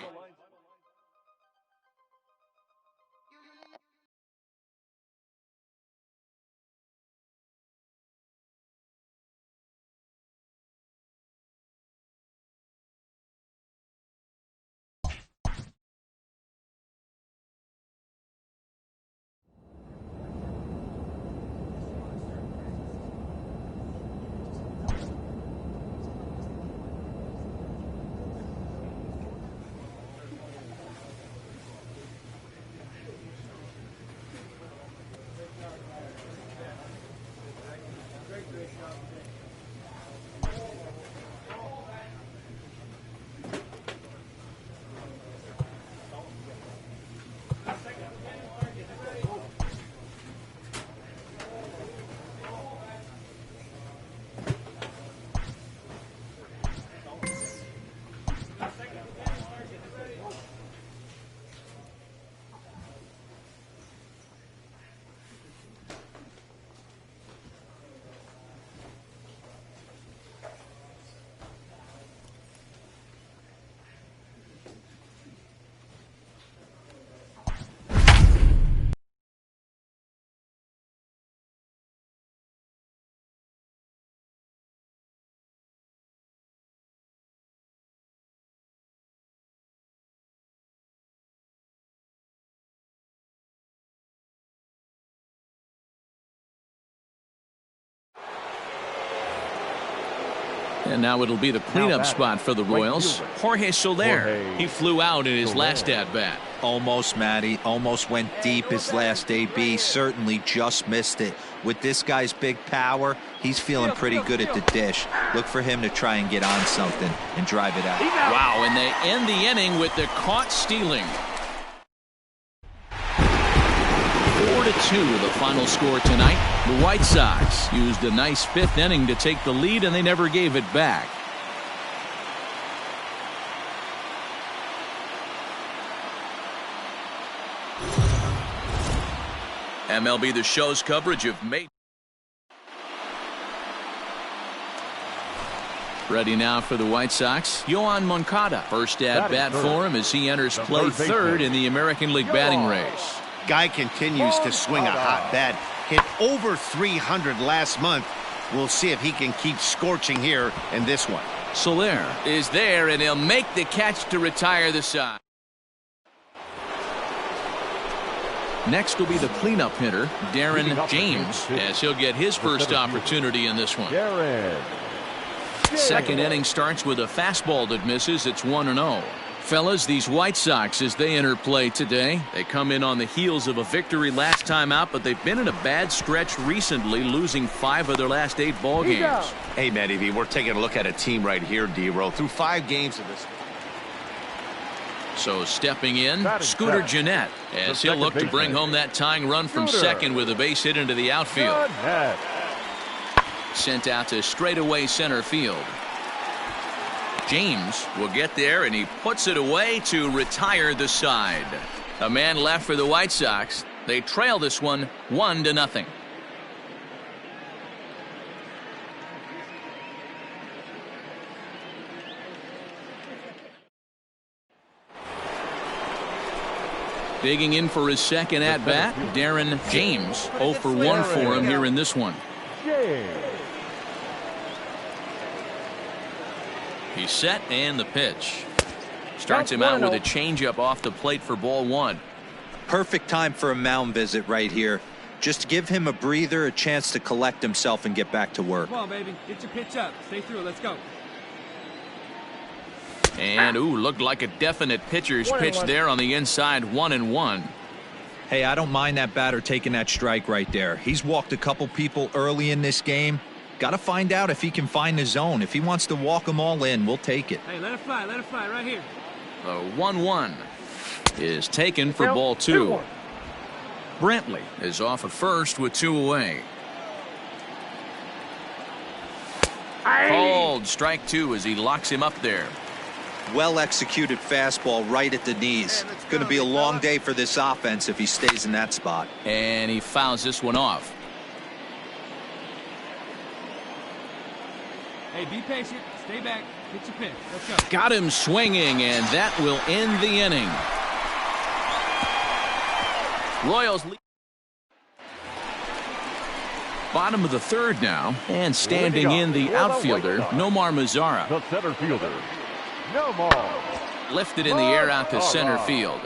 And now it'll be the cleanup spot for the Royals. Jorge Soler. He flew out in his last at-bat. Almost, Matty. Almost went deep his last AB. Certainly just missed it. With this guy's big power, he's feeling pretty good at the dish. Look for him to try and get on something and drive it out. Wow, and they end the inning with the caught stealing. 4-2 the final score tonight. The White Sox used a nice 5th inning to take the lead, and they never gave it back. MLB The Show's coverage of May. Ready now for the White Sox, Yoan Moncada. First at-bat for him as he enters play third in the American League batting race. Guy continues to swing a hot bat. hit over 300 last month. We'll see if he can keep scorching here in this one. Soler is there, and he'll make the catch to retire the side. Next will be the cleanup hitter, Darren James, as he'll get his first opportunity in this one. Second inning starts with a fastball that misses. It's 1-0. Fellas, these White Sox, as they enter play today, they come in on the heels of a victory last time out, but they've been in a bad stretch recently, losing 5 of their last 8 ball games. Hey, Matty V, we're taking a look at a team right here, D-Row, through 5 games of this. So stepping in, Scooter Gennett, as he'll look to bring home that tying run from second with a base hit into the outfield. Sent out to straightaway center field. James will get there, and he puts it away to retire the side. A man left for the White Sox. They trail this one 1-0. Digging in for his second at-bat, Darren James. 0 for 1 for him here in this one. He's set, and the pitch. Starts him out with a changeup off the plate for ball 1. Perfect time for a mound visit right here. Just give him a breather, a chance to collect himself and get back to work. Come on, baby. Get your pitch up. Stay through it. Let's go. And, looked like a definite pitcher's pitch there on the inside, 1-1. Hey, I don't mind that batter taking that strike right there. He's walked a couple people early in this game. Got to find out if he can find the zone. If he wants to walk them all in, we'll take it. Hey, let it fly right here. The 1-1 is taken for ball 2. Brantley is off at first with 2 away. Called strike 2 as he locks him up there. Well executed fastball right at the knees. It's going to be a long day for this offense if he stays in that spot. And he fouls this one off. Hey, be patient. Stay back. Get your pitch. Let's go. Got him swinging, and that will end the inning. Royals lead. Bottom of the 3rd now, and standing in the outfielder, Nomar Mazara. The center fielder, Nomar. Lifted in the air out to center field.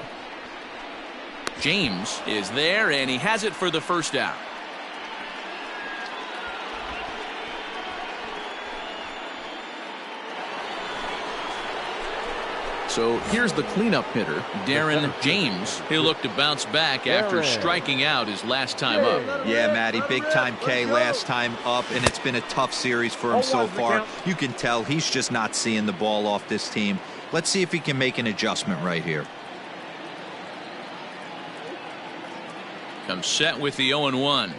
James is there, and he has it for the first out. So here's the cleanup hitter, Darren James. He'll look to bounce back after striking out his last time up. Yeah, Matty, big time K last time up, and it's been a tough series for him so far. You can tell he's just not seeing the ball off this team. Let's see if he can make an adjustment right here. Comes set with the 0-1.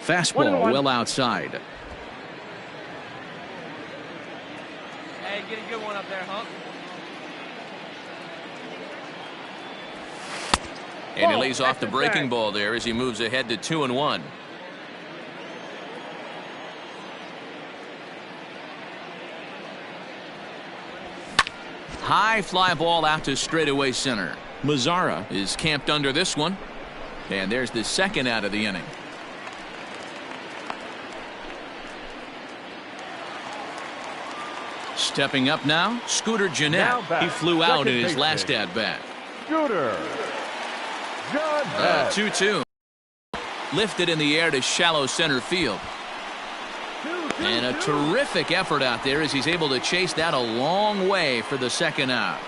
Fastball well outside. Hey, get a good one up there, Hunk. And he lays off the breaking ball there as he moves ahead to 2-1. High fly ball out to straightaway center. Mazara is camped under this one. And there's the second out of the inning. Stepping up now, Scooter Gennett. He flew out in his last at-bat. Scooter. 2-2. Lifted in the air to shallow center field. And a terrific effort out there as he's able to chase that a long way for the second out.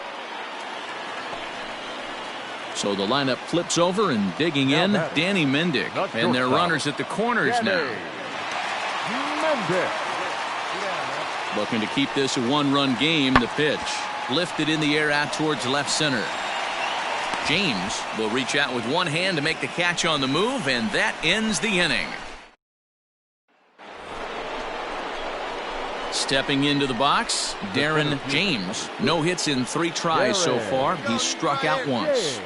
So the lineup flips over, and digging in, Danny Mendick. And their runners at the corners now. Looking to keep this a 1-run game. The pitch lifted in the air out towards left center. James will reach out with one hand to make the catch on the move, and that ends the inning. Stepping into the box, Darren James. No hits in 3 tries so far. He's struck out once.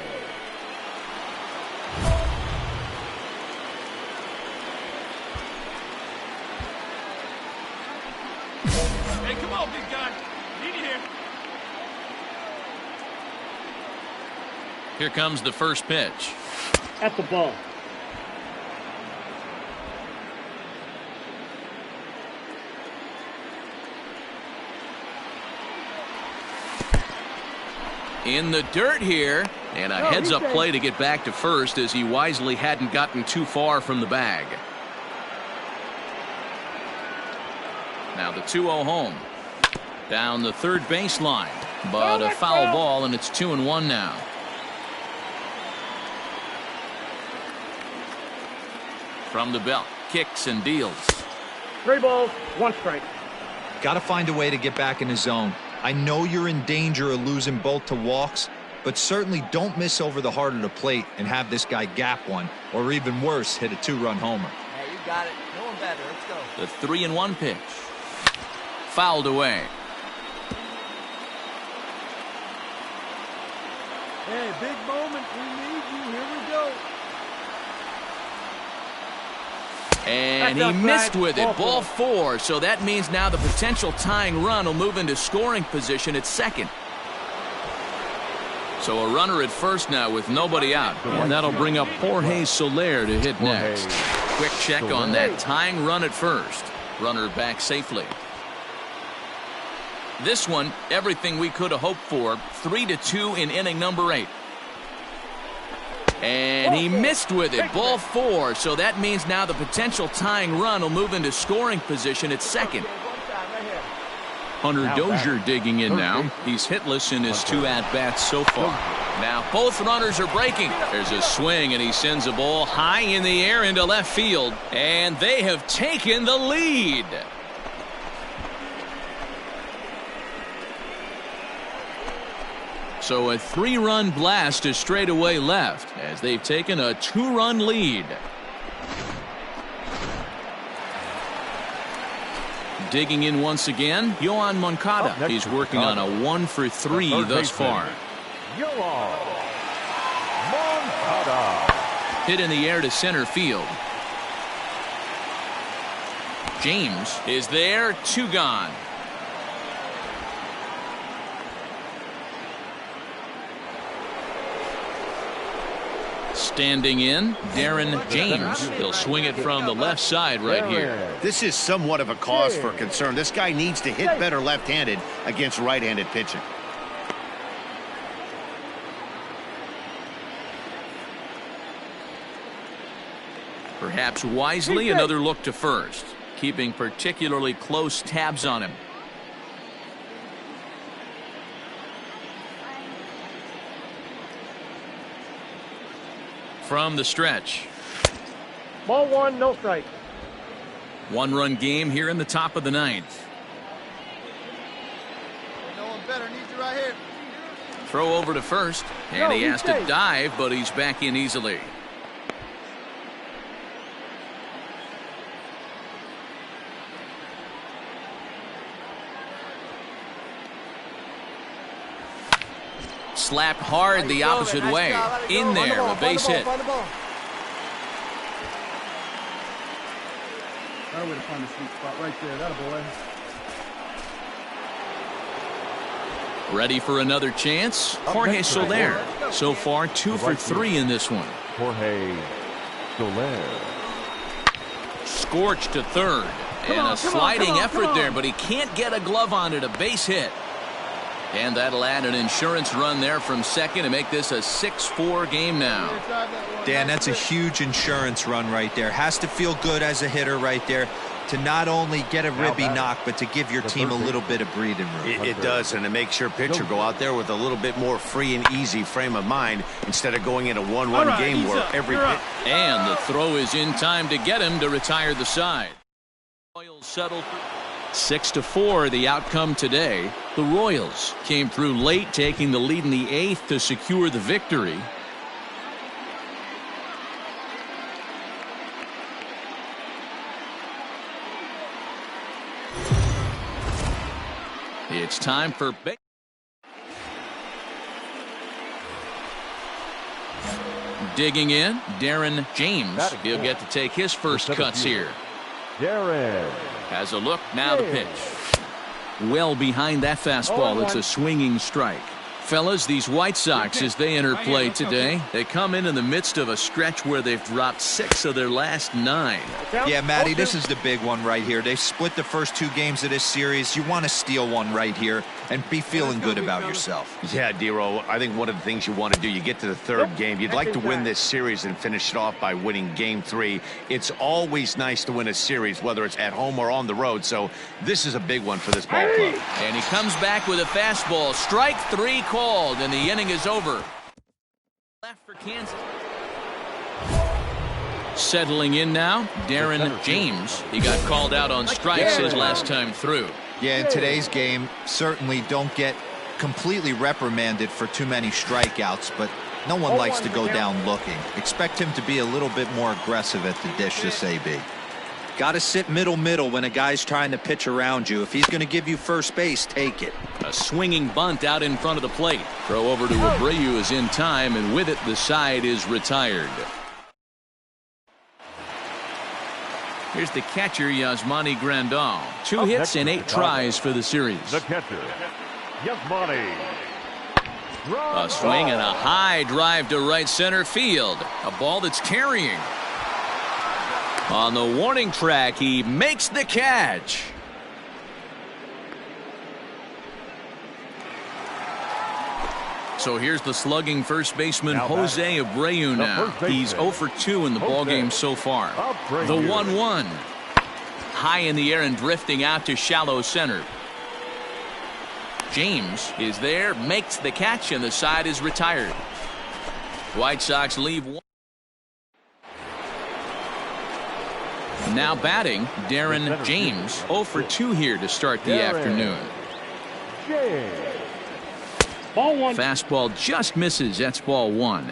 Hey, come on, big guy. Need you here. Here comes the first pitch. At the ball. in the dirt here, and a heads-up play to get back to first as he wisely hadn't gotten too far from the bag. Now the 2-0 home. Down the third baseline, but a foul ball, and it's 2-1 now. From the belt, kicks and deals. 3 balls, 1 strike. Got to find a way to get back in the zone. I know you're in danger of losing both to walks, but certainly don't miss over the heart of the plate and have this guy gap one, or even worse, hit a 2-run homer. Hey, you got it. No one better. Let's go. The 3-1 pitch. Fouled away. Hey, big moment. We need you. Here we go. And he missed with it. Ball 4. So that means now the potential tying run will move into scoring position at second. So a runner at first now with nobody out. And that'll bring up Jorge Soler to hit next. Quick check on that tying run at first. Runner back safely. This one, everything we could have hoped for. 3-2 in inning number 8. And he missed with it. Ball 4. So that means now the potential tying run will move into scoring position at second. Hunter Dozier digging in now. He's hitless in his 2 at-bats so far. Now both runners are breaking. There's a swing, and he sends a ball high in the air into left field. And they have taken the lead. So a 3-run blast to straightaway left as they've taken a 2-run lead. Digging in once again, Yoan Moncada. He's working on a 1-for-3 thus far. Yoan Moncada. Hit in the air to center field. James is there, 2 gone. Standing in, Darren James. He'll swing it from the left side right here. This is somewhat of a cause for concern. This guy needs to hit better left-handed against right-handed pitching. Perhaps wisely, another look to first, keeping particularly close tabs on him. From the stretch. Ball 1, no strike. 1-run game here in the top of the 9th. No one better. Needs you right here. Throw over to first, and he has to dive, but he's back in easily. Slapped hard the opposite way. In there, a base hit. Better way to find the sweet spot right there. That a boy. Ready for another chance? Jorge Soler. So far, 2 for 3 in this one. Jorge Soler. Scorched to third. And a sliding effort there, but he can't get a glove on it. A base hit. And that'll add an insurance run there from second to make this a 6-4 game now. Dan, that's a huge insurance run right there. Has to feel good as a hitter right there to not only get a ribby knock, but to give your team a little bit of breathing room. It does, and it makes your pitcher go out there with a little bit more free and easy frame of mind instead of going in a 1-1 game where every pitch. And the throw is in time to get him to retire the side. Royals settled 6-4 the outcome today. The Royals came through late, taking the lead in the 8th to secure the victory. It's time for digging in, Darren James. He'll get to take his first cuts here. Darren has a look, now the pitch. Well behind that fastball, it's a swinging strike. Fellas, these White Sox, as they enter play today, they come in the midst of a stretch where they've dropped 6 of their last 9. Yeah, Matty, this is the big one right here. They've split the first 2 games of this series. You want to steal one right here and be feeling good about yourself. Yeah, Dero, I think one of the things you want to do, you get to the 3rd game, you'd like to win this series and finish it off by winning game 3. It's always nice to win a series, whether it's at home or on the road, so this is a big one for this ball club. And he comes back with a fastball. Strike 3 called, and the inning is over. Left for Kansas. Settling in now, Darren James. He got called out on strikes his last time through. Yeah, in today's game, certainly don't get completely reprimanded for too many strikeouts, but no one likes to go down looking. Expect him to be a little bit more aggressive at the dish this AB. Got to sit middle when a guy's trying to pitch around you. If he's going to give you first base, take it. A swinging bunt out in front of the plate. Throw over to Abreu is in time, and with it, the side is retired. Here's the catcher, Yasmani Grandal. 2 hits and 8 tries for the series. The catcher, Yasmani. A swing and a high drive to right center field. A ball that's carrying. On the warning track, he makes the catch. So here's the slugging first baseman, Jose Abreu now. He's 0 for 2 in the ballgame so far. The 1-1. High in the air and drifting out to shallow center. James is there, makes the catch, and the side is retired. White Sox leave 1. Now batting, Darren James. 0 for 2 here to start the afternoon. Ball 1. Fastball just misses. That's ball 1.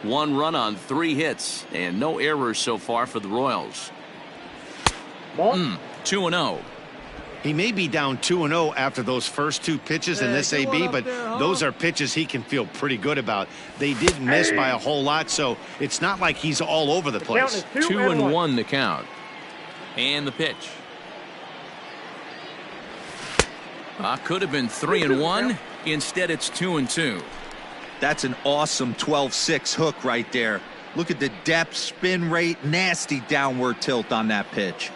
1 run on 3 hits and no errors so far for the Royals. 2-0. He may be down 2-0 after those first 2 pitches in this AB, but those are pitches he can feel pretty good about. They did miss by a whole lot, so it's not like he's all over the place. 2-1 the count. And the pitch. Could have been 3-1. Instead, it's 2-2. That's an awesome 12-6 hook right there. Look at the depth, spin rate, nasty downward tilt on that pitch.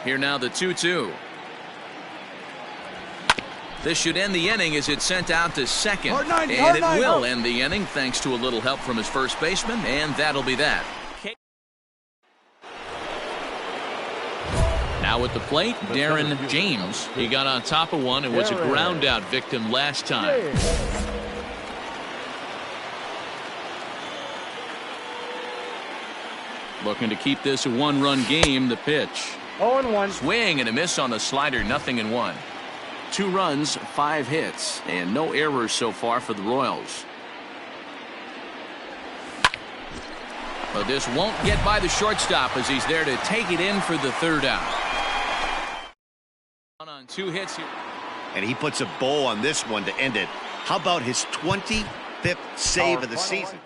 Here now the 2-2. This should end the inning as it's sent out to second. And it will end the inning thanks to a little help from his first baseman, and that'll be that. Now at the plate, Darren James. He got on top of one and was a ground out victim last time. Looking to keep this a 1-run game. The pitch. 0-1. Swing and a miss on the slider. 0-1. 2 runs, 5 hits, and no errors so far for the Royals. But this won't get by the shortstop as he's there to take it in for the 3rd out. On 2 hits here. And he puts a bow on this one to end it. How about his 25th save of the season?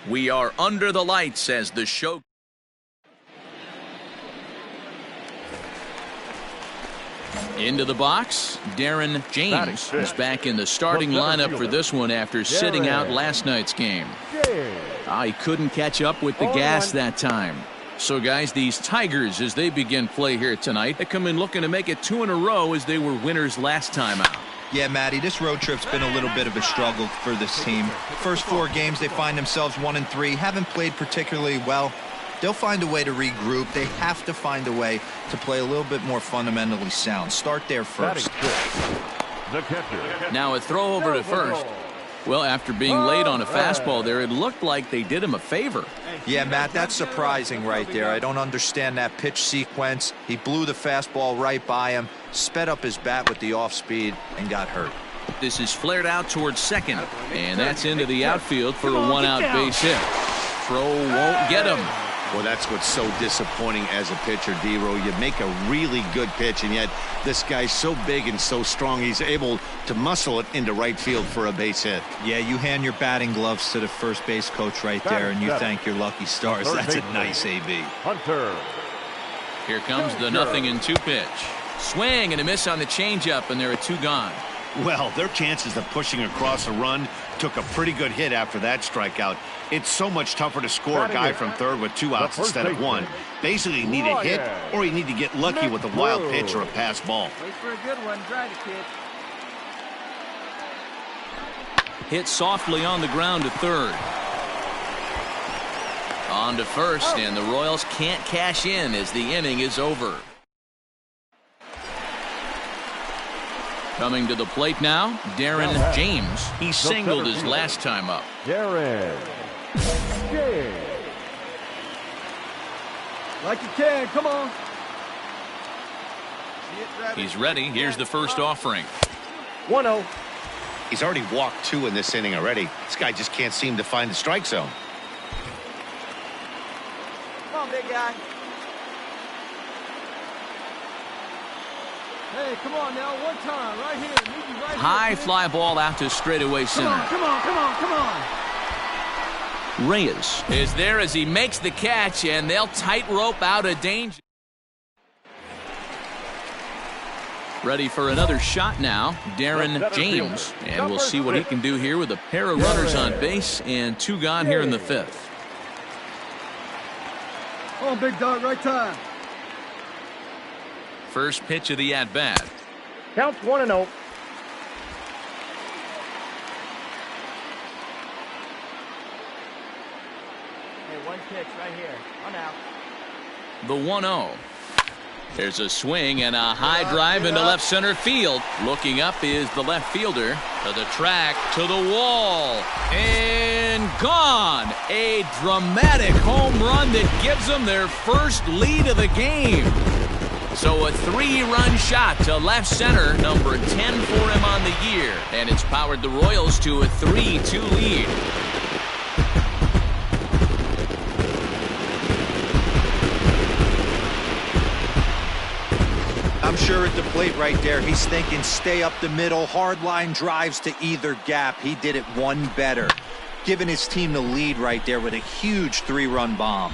We are under the lights as the show. Into the box, Darren James is back in the starting lineup for this one after sitting out last night's game. He couldn't catch up with the gas that time. So, guys, these Tigers, as they begin play here tonight, they come in looking to make it 2 in a row as they were winners last time out. Yeah, Matty, this road trip's been a little bit of a struggle for this team. First 4 games, they find themselves 1-3, haven't played particularly well. They'll find a way to regroup. They have to find a way to play a little bit more fundamentally sound. Start there first. Now a throw over to first. Well, after being late on a fastball there, it looked like they did him a favor. Yeah, Matt, that's surprising right there. I don't understand that pitch sequence. He blew the fastball right by him, sped up his bat with the off speed, and got hurt. This is flared out towards second, and that's into the outfield for a 1-out base hit. Throw won't get him. Well, that's what's so disappointing as a pitcher, D-Row. You make a really good pitch, and yet this guy's so big and so strong, he's able to muscle it into right field for a base hit. Yeah, you hand your batting gloves to the first base coach right there, and you thank your lucky stars. That's a nice AB. Hunter. Here comes the 0-2 pitch. Swing and a miss on the changeup, and there are 2 gone. Well, their chances of pushing across a run took a pretty good hit after that strikeout. It's so much tougher to score a guy from third with 2 outs instead of 1. Basically, you need a hit, or you need to get lucky with a wild pitch or a pass ball. Wait for a good one. Drive it, kid. Hit softly on the ground to third. On to first, and the Royals can't cash in as the inning is over. Coming to the plate now, Darren James. He singled his last time up. Darren James. Like you can, come on. He's ready. Here's the first offering. 1-0. He's already walked 2 in this inning already. This guy just can't seem to find the strike zone. Come on, big guy. Hey, come on now, one time, right here. Meet you right High here, fly ball out to straightaway center. Come on. Reyes is there as he makes the catch, and they'll tightrope out of danger. Ready for another shot now, Darren James. And we'll see what he can do here with a pair of runners on base and 2 gone here in the 5th. Come on, big dog, right time. First pitch of the at-bat. Counts 1-0. Hey, one pitch right here. I'm out. The 1-0. There's a swing and a high drive into left center field. Looking up is the left fielder. To the track, to the wall, and gone. A dramatic home run that gives them their first lead of the game. So a 3-run shot to left center, number 10 for him on the year, and it's powered the Royals to a 3-2 lead. I'm sure at the plate right there, he's thinking stay up the middle, hard line drives to either gap. He did it one better, giving his team the lead right there with a huge 3-run bomb.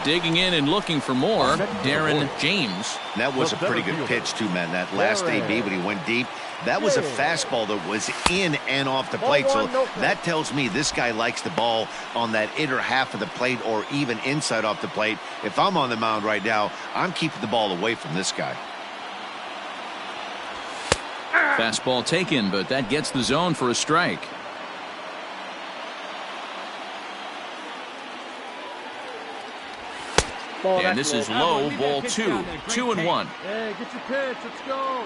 Digging in and looking for more, Darren James. That was a pretty good pitch, too, man. That last AB when he went deep, that was a fastball that was in and off the plate. So that tells me this guy likes the ball on that inner half of the plate or even inside off the plate. If I'm on the mound right now, I'm keeping the ball away from this guy. Fastball taken, but that gets the zone for a strike. And this is low, ball 2, 2-1. Hey, get your pitch, let's go.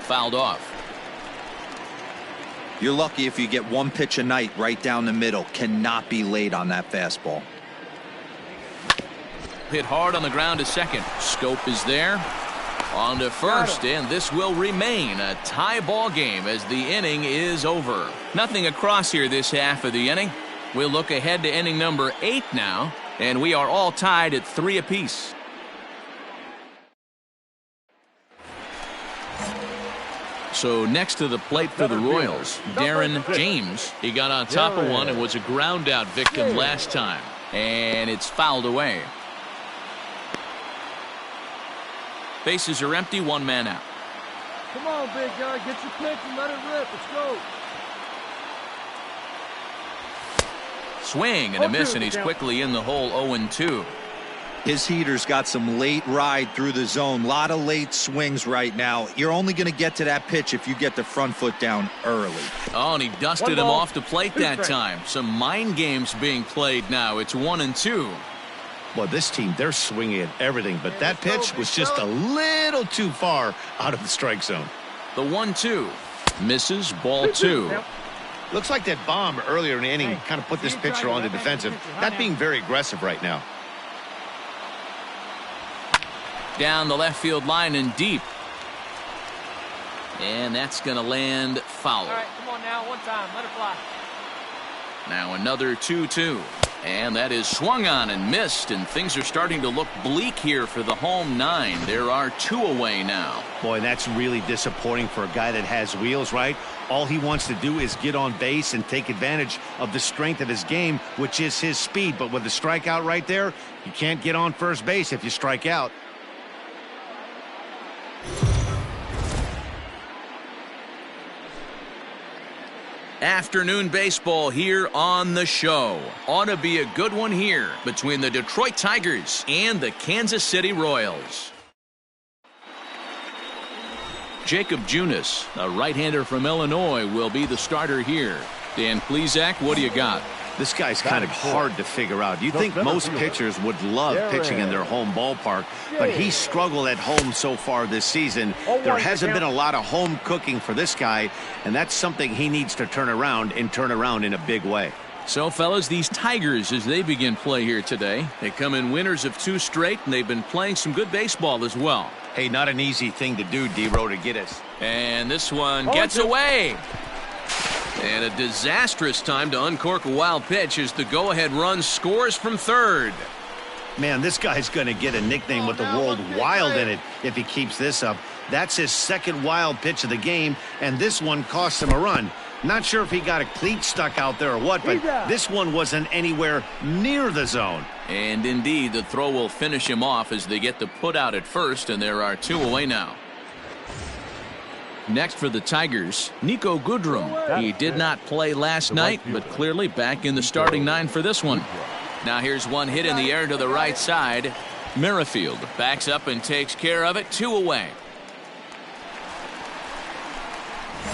Fouled off. You're lucky if you get one pitch a night right down the middle. Cannot be late on that fastball. Hit hard on the ground to second. Scope is there. On to first, and this will remain a tie ball game as the inning is over. Nothing across here this half of the inning. We'll look ahead to inning number 8 now, and we are all tied at 3 apiece. So next to the plate for the Royals, Darren James. He got on top of one and was a ground out victim last time. And it's fouled away. Bases are empty, one man out. Come on, big guy. Get your pitch and let it rip. Let's go. Swing and a miss, and he's quickly in the hole 0-2. His heater's got some late ride through the zone. A lot of late swings right now. You're only going to get to that pitch if you get the front foot down early. Oh, and he dusted him off the plate that time. Some mind games being played now. It's 1-2. Well, this team, they're swinging at everything, but that pitch was just a little too far out of the strike zone. The 1-2. Misses, ball 2. Looks like that bomb earlier in the inning kind of put this pitcher on the defensive. Not being very aggressive right now. Down the left field line and deep. And that's going to land foul. All right, come on now, one time, let it fly. Now another 2-2. And that is swung on and missed, and things are starting to look bleak here for the home 9. There are 2 away now. Boy, that's really disappointing for a guy that has wheels, right? All he wants to do is get on base and take advantage of the strength of his game, which is his speed. But with the strikeout right there, you can't get on first base if you strike out. Afternoon baseball here on the show. Ought to be a good one here between the Detroit Tigers and the Kansas City Royals. Jacob Junis, a right-hander from Illinois, will be the starter here. Dan Plesac, what do you got? This guy's kind of hard to figure out. You think most pitchers would love pitching in their home ballpark, but he struggled at home so far this season. There hasn't been a lot of home cooking for this guy, and that's something he needs to turn around in a big way. So, fellas, these Tigers, as they begin play here today, they come in winners of 2 straight, and they've been playing some good baseball as well. Hey, not an easy thing to do, D-Row, to get us. And this one gets away. And a disastrous time to uncork a wild pitch as the go-ahead run scores from third. Man, this guy's going to get a nickname with the word wild in it if he keeps this up. That's his second wild pitch of the game, and this one cost him a run. Not sure if he got a cleat stuck out there or what, but this one wasn't anywhere near the zone. And indeed, the throw will finish him off as they get the put out at first, and there are 2 away now. Next for the Tigers, Nico Goodrum. He did not play last night, but clearly back in the starting 9 for this one. Now here's one hit in the air to the right side. Merrifield backs up and takes care of it. 2 away.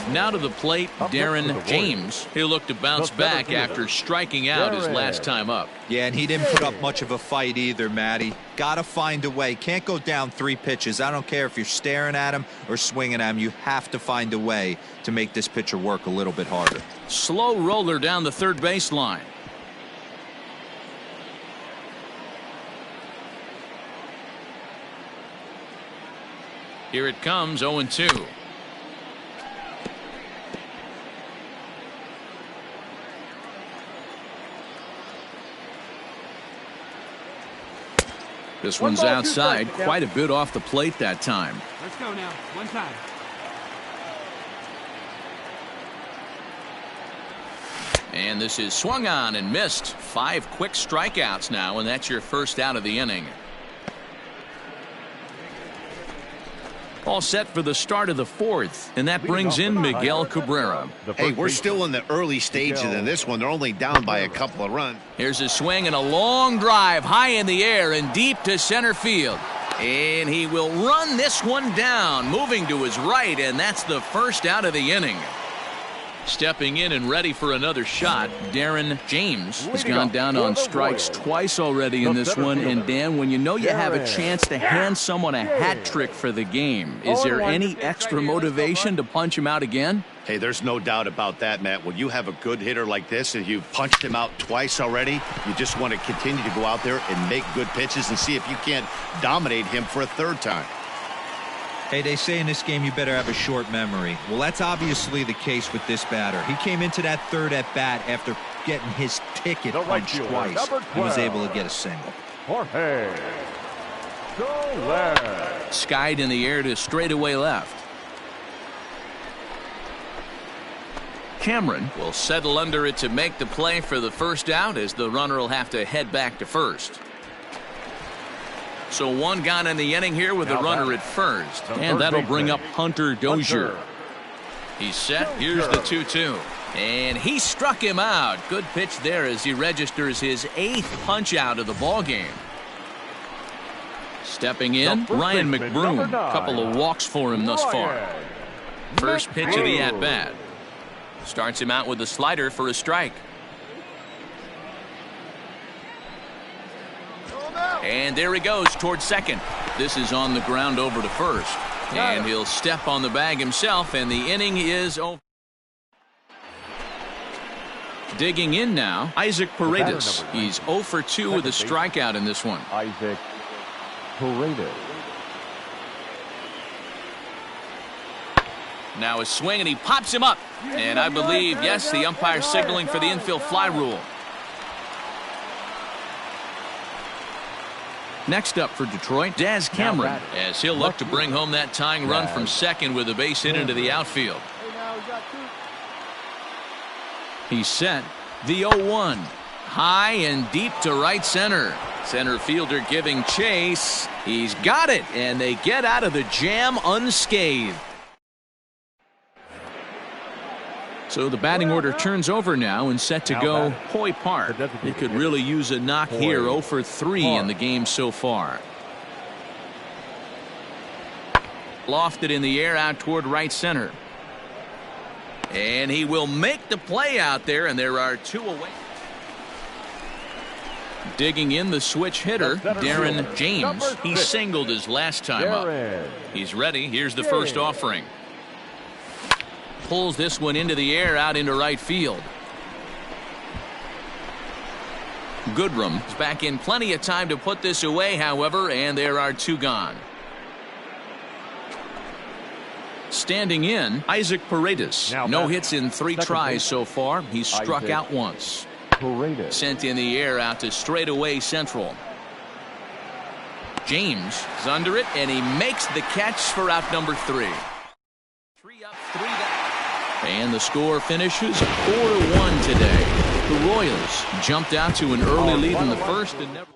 Now to the plate, Darren James. He'll look to bounce back after striking out his last time up. Yeah, and he didn't put up much of a fight either, Matty. Got to find a way. Can't go down 3 pitches. I don't care if you're staring at him or swinging at him. You have to find a way to make this pitcher work a little bit harder. Slow roller down the third baseline. Here it comes, 0-2. This one's outside, quite a bit off the plate that time. Let's go now, one time. And this is swung on and missed. 5 quick strikeouts now, and that's your first out of the inning. All set for the start of the 4th, and that brings in Miguel Cabrera. Hey, we're still in the early stages in this one. They're only down by a couple of runs. Here's a swing and a long drive high in the air and deep to center field. And he will run this one down, moving to his right, and that's the first out of the inning. Stepping in and ready for another shot, Darren James has gone down on strikes twice already in this one. And Dan, when you know you have a chance to hand someone a hat trick for the game, is there any extra motivation to punch him out again? Hey, there's no doubt about that, Matt. When you have a good hitter like this and you've punched him out twice already, you just want to continue to go out there and make good pitches and see if you can't dominate him for a 3rd time. Hey, they say in this game you better have a short memory. Well, that's obviously the case with this batter. He came into that 3rd at-bat after getting his ticket punched twice. He was able to get a single. Jorge Soler. Skied in the air to straightaway left. Cameron will settle under it to make the play for the first out, as the runner will have to head back to first. So one gone in the inning here with the runner at first, and that'll bring up Hunter Dozier. He's set. Here's the 2-2. And he struck him out. Good pitch there as he registers his 8th punch out of the ball game. Stepping in, Ryan McBroom. Couple of walks for him thus far. First pitch of the at-bat. Starts him out with a slider for a strike. And there he goes towards second. This is on the ground over to first. And he'll step on the bag himself, and the inning is over. Digging in now, Isaac Paredes. He's 0 for 2 with a strikeout in this one. Isaac Paredes. Now a swing, and he pops him up. And I believe, yes, the umpire signaling for the infield fly rule. Next up for Detroit, Daz Cameron, as he'll look to bring home that tying run from second with a base hit into the outfield. He's set. The 0-1. High and deep to right center. Center fielder giving chase. He's got it, and they get out of the jam unscathed. So the batting order turns over now and set to go Hoy Park. He could really use a knock here. 0 for 3 in the game so far. Lofted in the air out toward right center. And he will make the play out there, and there are 2 away. Digging in the switch hitter, Darren James. He singled his last time up. He's ready. Here's the first offering. Pulls this one into the air out into right field. Goodrum is back in plenty of time to put this away, however, and there are 2 gone. Standing in, Isaac Paredes. No hits in 3 tries so far. He's struck out once. Sent in the air out to straightaway central. James is under it, and he makes the catch for out number 3. 3 up, 3 down. And the score finishes 4-1 today. The Royals jumped out to an early lead in the first and never.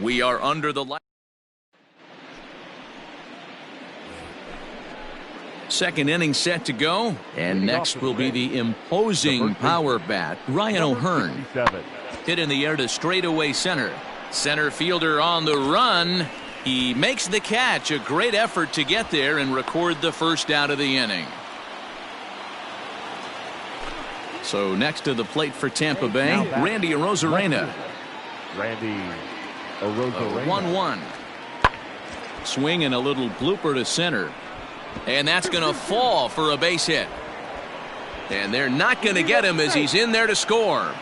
We are under the light. Second inning set to go, and next will be the imposing power bat, Ryan O'Hearn. Hit in the air to straightaway center. Center fielder on the run. He makes the catch. A great effort to get there and record the first out of the inning. So next to the plate for Tampa Bay, Randy Arozarena. 1-1. Swing and a little blooper to center. And that's going to fall for a base hit. And they're not going to get him as he's in there to score.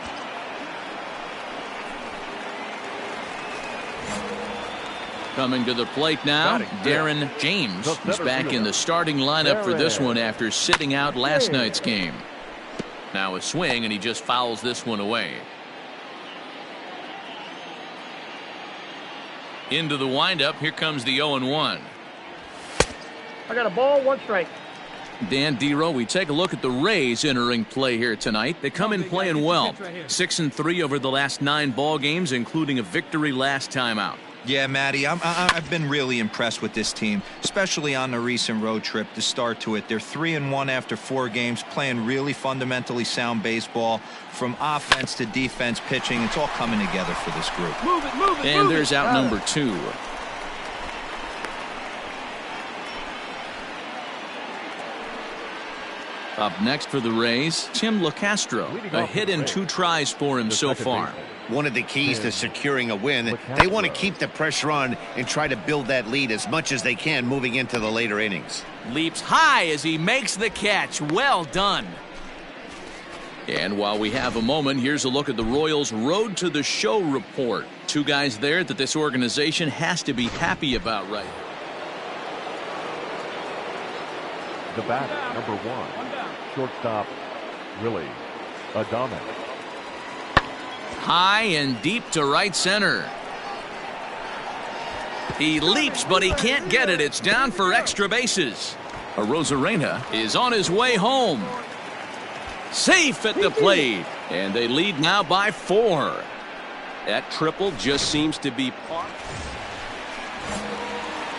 Coming to the plate now, Darren James is back in the starting lineup for this one after sitting out last night's game. Now a swing, and he just fouls this one away. Into the windup. Here comes the 0-1. I got a ball, 1 strike. Dan Dero, we take a look at the Rays entering play here tonight. They come in playing well. 6-3 over the last 9 ball games, including a victory last time out. Yeah, Matty, I've been really impressed with this team, especially on the recent road trip to start to it. They're 3-1 after 4 games, playing really fundamentally sound baseball. From offense to defense, pitching, it's all coming together for this group. And there's out number 2. Up next for the Rays, Tim LeCastro. A hit and 2 tries for him so far. One of the keys to securing a win, they want to keep the pressure on and try to build that lead as much as they can moving into the later innings. Leaps high as he makes the catch. Well done. And while we have a moment, here's a look at the Royals' Road to the Show report. 2 guys there that this organization has to be happy about right now. The batter, number 1, shortstop, Willie Adames. High and deep to right center. He leaps, but he can't get it. It's down for extra bases. Arozarena is on his way home. Safe at the plate. And they lead now by 4. That triple just seems to be parked.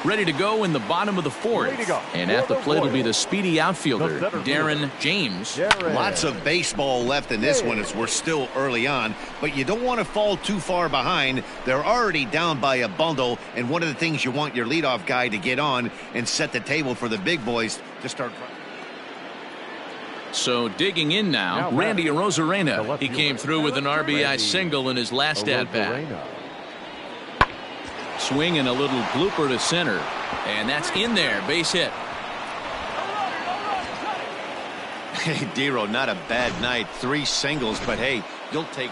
Ready to go in the bottom of the 4th. And at the plate will be the speedy outfielder, Darren James. Lots of baseball left in this one as we're still early on, but you don't want to fall too far behind. They're already down by a bundle, and one of the things you want your leadoff guy to get on and set the table for the big boys to start. So digging in now, Randy Arozarena. He came through with an RBI single in his last at-bat. Swing and a little blooper to center. And that's in there. Base hit. Hey, Dero, not a bad night. 3 singles, but hey, you'll take.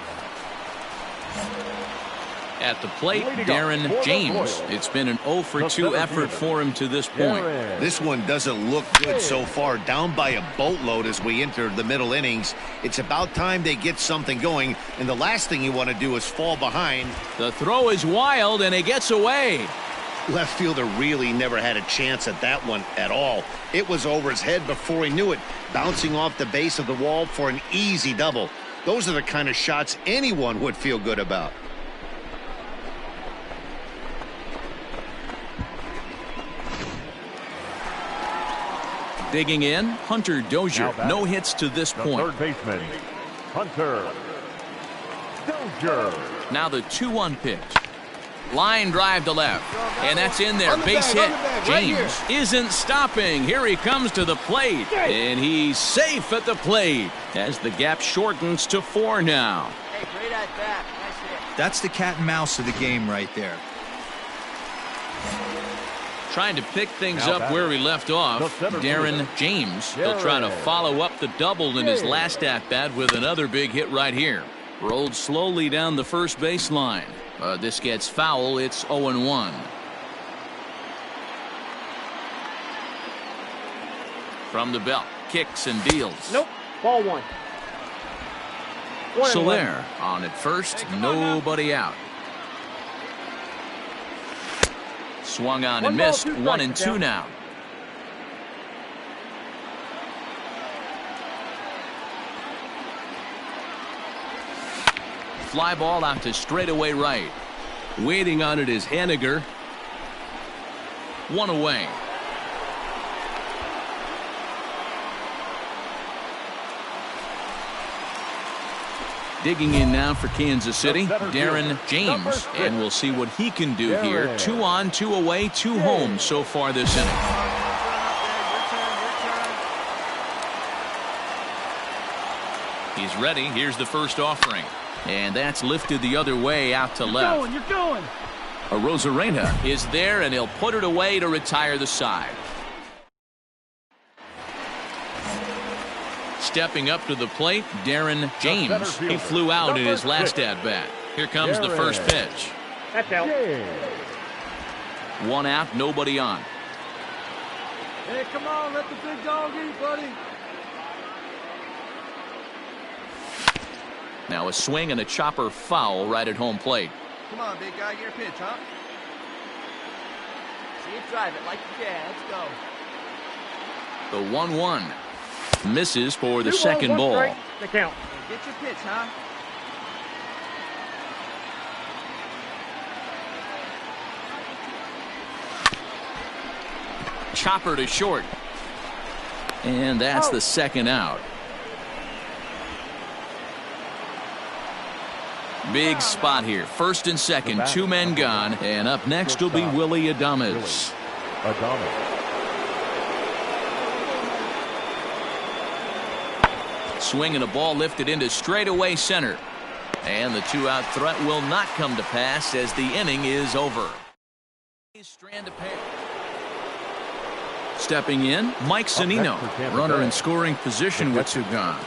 At the plate, Darren James. It's been an 0 for 2 effort for him to this point. This one doesn't look good so far. Down by a boatload as we enter the middle innings. It's about time they get something going, and the last thing you want to do is fall behind. The throw is wild, and it gets away. Left fielder really never had a chance at that one at all. It was over his head before he knew it, bouncing off the base of the wall for an easy double. Those are the kind of shots anyone would feel good about. Digging in, Hunter Dozier. No hits to this point. Third baseman, Hunter Dozier. Now the 2-1 pitch. Line drive to left. And that's in there. Base hit. James isn't stopping. Here he comes to the plate. And he's safe at the plate as the gap shortens to 4 now. Hey, great at bat. Nice hit. That's the cat and mouse of the game right there. Trying to pick things up where he left off, Darren James. He'll try to follow up the double in his last at-bat with another big hit right here. Rolled slowly down the first baseline. This gets foul. It's 0-1. From the belt, kicks and deals. Nope, ball 1. Soler on at first, nobody out. Swung on and missed. 1-2 now. Fly ball out to straightaway right. Waiting on it is Haniger. 1 away. Digging in now for Kansas City, Darren James. And we'll see what he can do here. 2 on, 2 away, 2 home so far this inning. He's ready. Here's the first offering. And that's lifted the other way out to left. You're going. Arozarena is there, and he'll put it away to retire the side. Stepping up to the plate, Darren James. He flew out in his last at-bat. Here comes the first pitch. That's out. 1 out, nobody on. Hey, come on, let the big dog eat, buddy. Now a swing and a chopper foul right at home plate. Come on, big guy, get your pitch, huh? See you drive it like you can. Let's go. The 1-1 misses for the 2 second balls, 1 ball. strike. The count. Get your pitch, huh? Chopper to short. And that's the second out. Big spot here. First and second, 2 men gone. And up next will be Willie Adames. Swing and a ball lifted into straightaway center. And the 2-out threat will not come to pass as the inning is over. Strand a pair. Stepping in, Mike Zunino, runner in scoring position with 2 gone.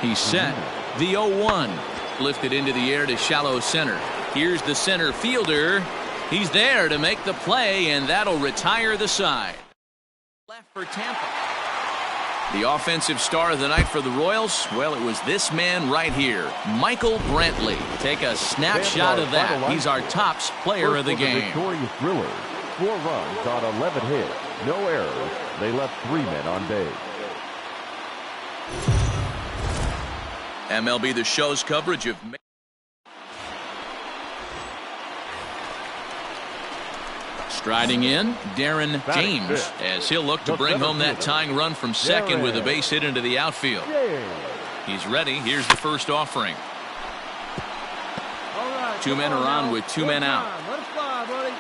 He's set. The 0-1 lifted into the air to shallow center. Here's the center fielder. He's there to make the play, and that'll retire the side. Left for Tampa. The offensive star of the night for the Royals, well, it was this man right here, Michael Brantley. Take a snapshot of that. He's our top player of the game. Victorious Thrillers, 4 runs on 11 hits, no errors. They left 3 men on base. MLB The Show's coverage of striding in, Darren James, as he'll look to bring home that tying run from second with a base hit into the outfield. He's ready. Here's the first offering. 2 men are on with 2 men out. Let it fly, buddy.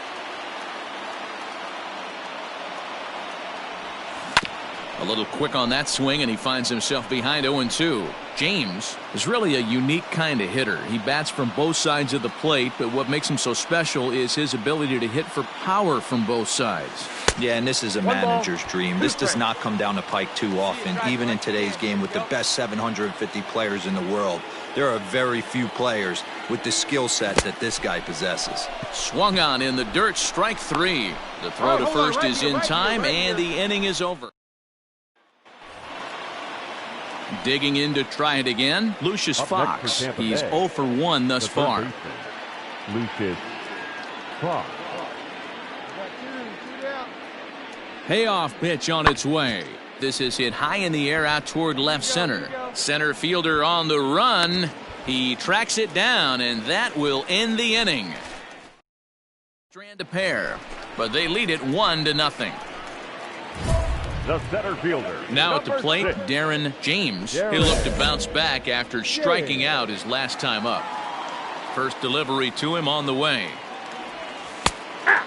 A little quick on that swing, and he finds himself behind 0-2. James is really a unique kind of hitter. He bats from both sides of the plate, but what makes him so special is his ability to hit for power from both sides. Yeah, and this is a manager's dream. This does not come down the pike too often, even in today's game with the best 750 players in the world. There are very few players with the skill set that this guy possesses. Swung on in the dirt, strike 3. The throw to first is in time, and the inning is over. Digging in to try it again, Lucius Fox. He's 0 for 1 thus far. Lucius Fox. Payoff pitch on its way. This is hit high in the air out toward left center. Center fielder on the run. He tracks it down, and that will end the inning. Strand a pair, but they lead it 1-0. The center fielder. Now at the plate, Darren James. He'll look to bounce back after striking out his last time up. First delivery to him on the way.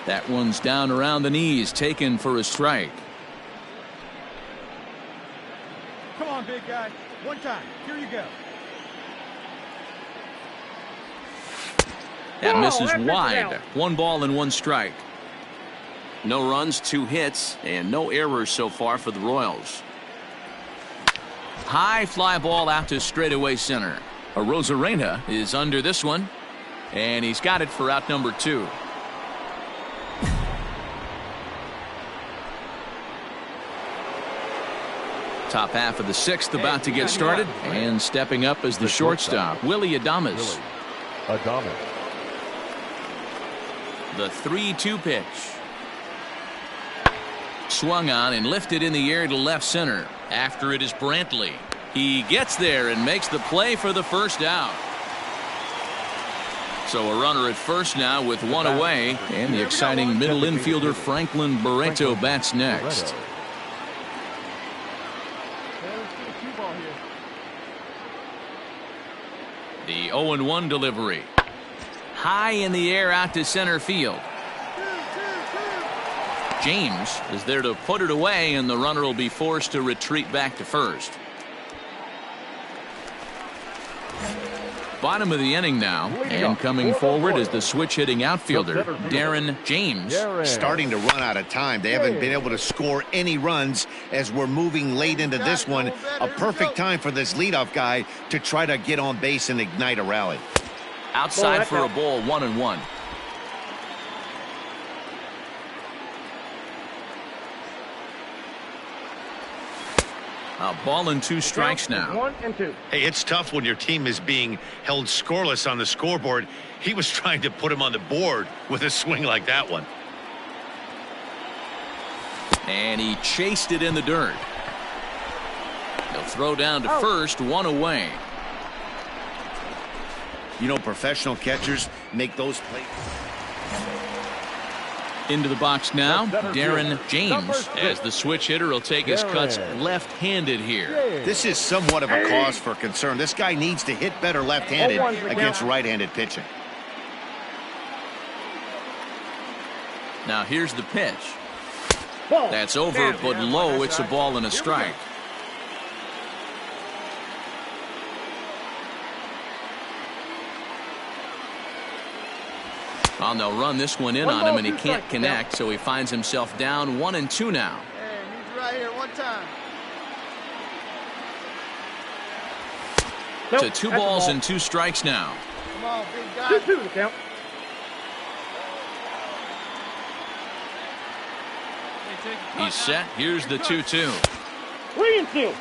That one's down around the knees, taken for a strike. Come on, big guy. One time. Here you go. That misses wide. 1 ball and 1 strike. No runs, 2 hits, and no errors so far for the Royals. High fly ball out to straightaway center. Arozarena is under this one, and he's got it for out number 2. Top half of the 6th about to get started, and stepping up as the shortstop, Willie Adames. The 3-2 pitch. Swung on and lifted in the air to left center. After it is Brantley. He gets there and makes the play for the first out. So a runner at first now with 1 away, and the exciting middle infielder Franklin Barreto bats next. The 0-1 delivery. High in the air out to center field. James is there to put it away, and the runner will be forced to retreat back to first. Bottom of the inning now, and coming forward is the switch-hitting outfielder, Darren James. Starting to run out of time. They haven't been able to score any runs as we're moving late into this one. A perfect time for this leadoff guy to try to get on base and ignite a rally. Outside for a ball, 1-1. A ball and 2 strikes now. 1-2. Hey, it's tough when your team is being held scoreless on the scoreboard. He was trying to put him on the board with a swing like that one. And he chased it in the dirt. He'll throw down to first, one away. You know, professional catchers make those plays. Into the box now, Darren James, as the switch hitter will take his cuts left-handed here. This is somewhat of a cause for concern. This guy needs to hit better left-handed against right-handed pitching. Now here's the pitch. That's over, but low. It's a ball and a strike. Well, they'll run this one in on him, and he can't connect, so he finds himself down 1-2 now. Hey, he's right here, one time. To 2 balls and 2 strikes now. Come on, big guy. 2-2 the count. He's set. Here's the 2-2. 3-2.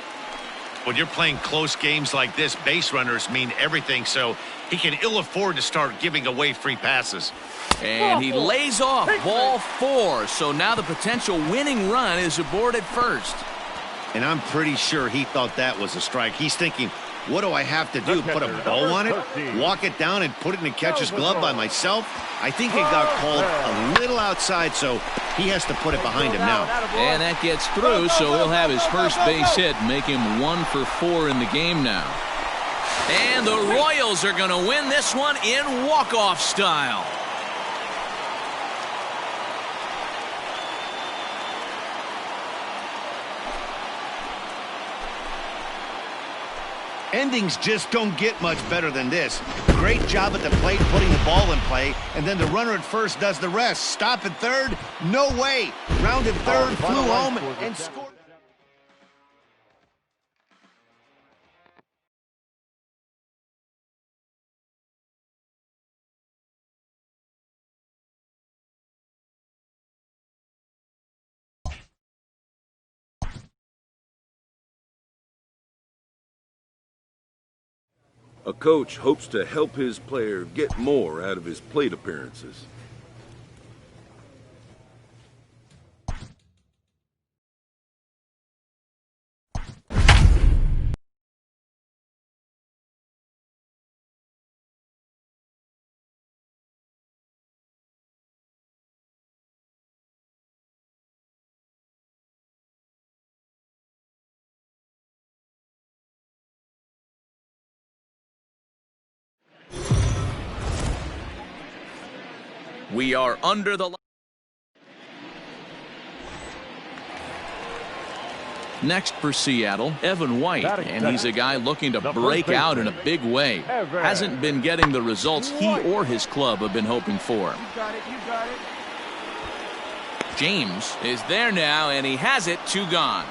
When you're playing close games like this, base runners mean everything, so he can ill afford to start giving away free passes. And he lays off ball 4, so now the potential winning run is aboard at first. And I'm pretty sure he thought that was a strike. He's thinking, what do I have to do? Put a bow on it? Walk it down and put it in the catcher's glove by myself? I think it got called a little outside, so he has to put it behind him now. And that gets through, so he'll have his first base hit, make him 1 for 4 in the game now. And the Royals are going to win this one in walk-off style. Endings just don't get much better than this. Great job at the plate putting the ball in play, and then the runner at first does the rest. Stop at third? No way. Rounded third, flew home, and scored. A coach hopes to help his player get more out of his plate appearances. We are under the... Next for Seattle, Evan White, and he's a guy looking to break out in a big way. Hasn't been getting the results he or his club have been hoping for. You got it, you got it. James is there now, and he has it. 2 gone.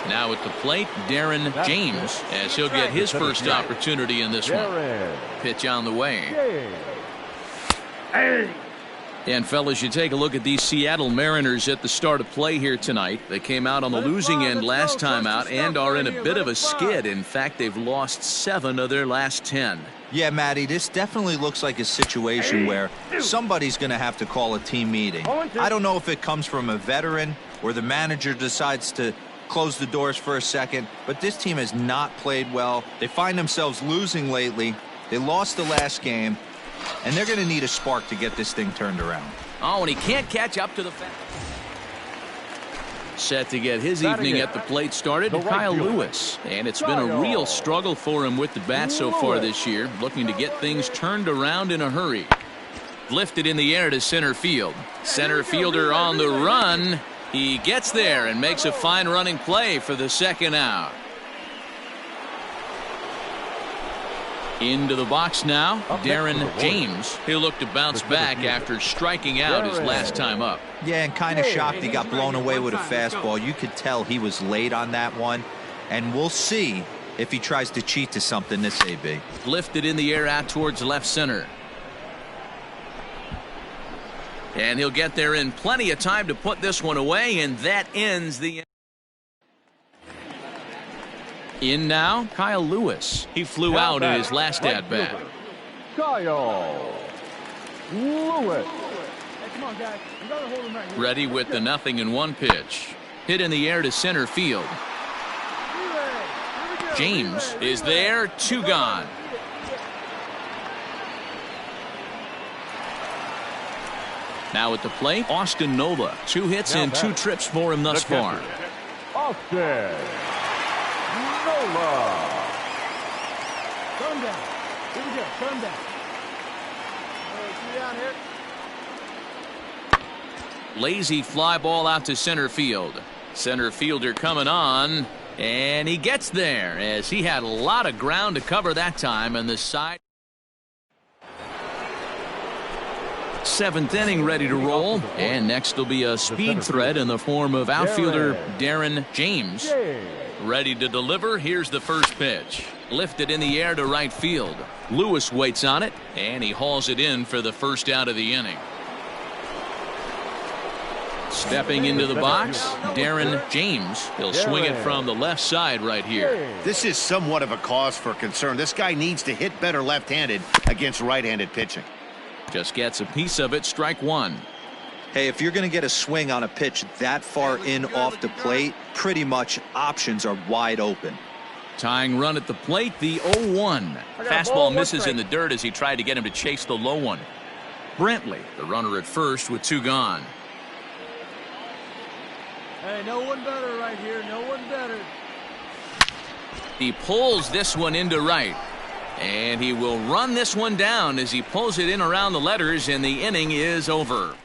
Now at the plate, Darren James, as he'll get his first opportunity in this one. Pitch on the way. And fellas, you take a look at these Seattle Mariners at the start of play here tonight. They came out on the losing end last time out and are in a bit of a skid. In fact, they've lost 7 of their last 10. Yeah, Matty, this definitely looks like a situation where somebody's going to have to call a team meeting. I don't know if it comes from a veteran or the manager decides to close the doors for a second, but this team has not played well. They find themselves losing lately. They lost the last game, and they're going to need a spark to get this thing turned around. Oh, and he can't catch up to the... Set to get his evening at the plate started, Kyle Lewis. And it's been a real struggle for him with the bat so far this year, looking to get things turned around in a hurry. Lifted in the air to center field. Center fielder on the run. He gets there and makes a fine running play for the second out. Into the box now, Darren James. He'll look to bounce back after striking out his last time up. Yeah, and kind of shocked he got blown away with a fastball. You could tell he was late on that one, and we'll see if he tries to cheat to something this AB. Lifted in the air out towards left center. And he'll get there in plenty of time to put this one away, and that ends the... In now, Kyle Lewis. He flew out in his last at-bat. Kyle. Lewis. Hey, come on, guys. You gotta hold him right here. Ready with the 0-1 pitch. Hit in the air to center field. James is there, 2 gone. Now at the plate, Austin Nola. 2 hits and 2 trips for him thus far. Austin Nola. Calm down. Here we go. Calm down. All right, down here. Lazy fly ball out to center field. Center fielder coming on, and he gets there as he had a lot of ground to cover that time, and the side. 7th inning ready to roll, and next will be a speed threat in the form of outfielder Darren James. Ready to deliver. Here's the first pitch. Lifted in the air to right field. Lewis waits on it, and he hauls it in for the first out of the inning. Stepping into the box, Darren James. He'll swing it from the left side right here. This is somewhat of a cause for concern. This guy needs to hit better left-handed against right-handed pitching. Just gets a piece of it, strike 1. Hey, if you're going to get a swing on a pitch that far in off the plate, pretty much options are wide open. Tying run at the plate, the 0-1. Fastball misses in the dirt as he tried to get him to chase the low one. Brantley, the runner at first with 2 gone. Hey, no one better right here. No one better. He pulls this one into right. And he will run this one down as he pulls it in around the letters, and the inning is over.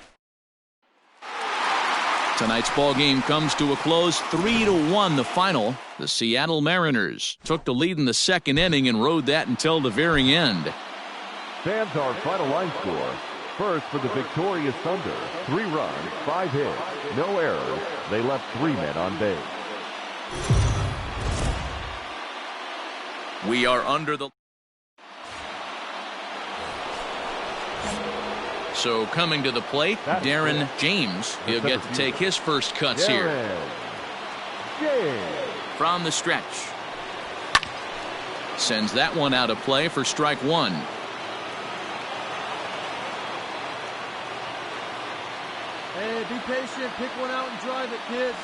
Tonight's ball game comes to a close, 3-1 the final. The Seattle Mariners took the lead in the 2nd inning and rode that until the very end. Fans, our final line score. First for the victorious Thunder, 3 runs, 5 hits, no errors. They left 3 men on base. We are under the... So coming to the plate, Darren James. He'll get to take his first cuts here. From the stretch. Sends that one out of play for strike 1. Hey, be patient. Pick one out and drive it, kid.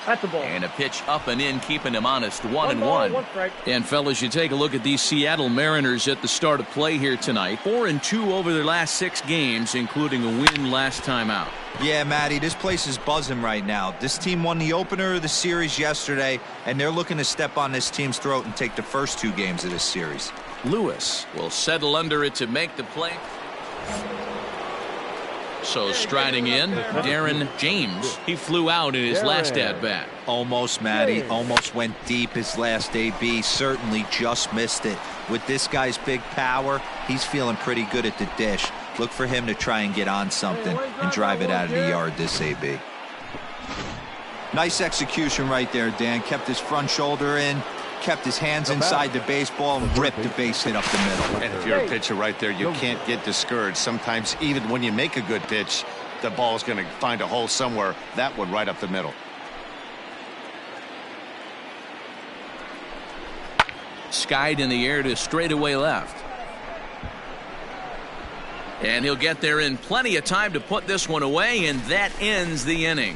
That's the ball. And a pitch up and in, keeping him honest, 1-1. 1 strike. And fellas, you take a look at these Seattle Mariners at the start of play here tonight. 4-2 over their last 6 games, including a win last time out. Yeah, Matty, this place is buzzing right now. This team won the opener of the series yesterday, and they're looking to step on this team's throat and take the first 2 games of this series. Lewis will settle under it to make the play. So striding in, Darren James. He flew out in his last at-bat. Almost, Matty. Almost went deep his last AB. Certainly just missed it. With this guy's big power, he's feeling pretty good at the dish. Look for him to try and get on something and drive it out of the yard this AB. Nice execution right there, Dan. Kept his front shoulder in, kept his hands inside the baseball, and ripped the base hit up the middle. And if you're a pitcher right there, you can't get discouraged. Sometimes even when you make a good pitch, the ball's going to find a hole somewhere. That one right up the middle. Skied in the air to straightaway left. And he'll get there in plenty of time to put this one away, and that ends the inning.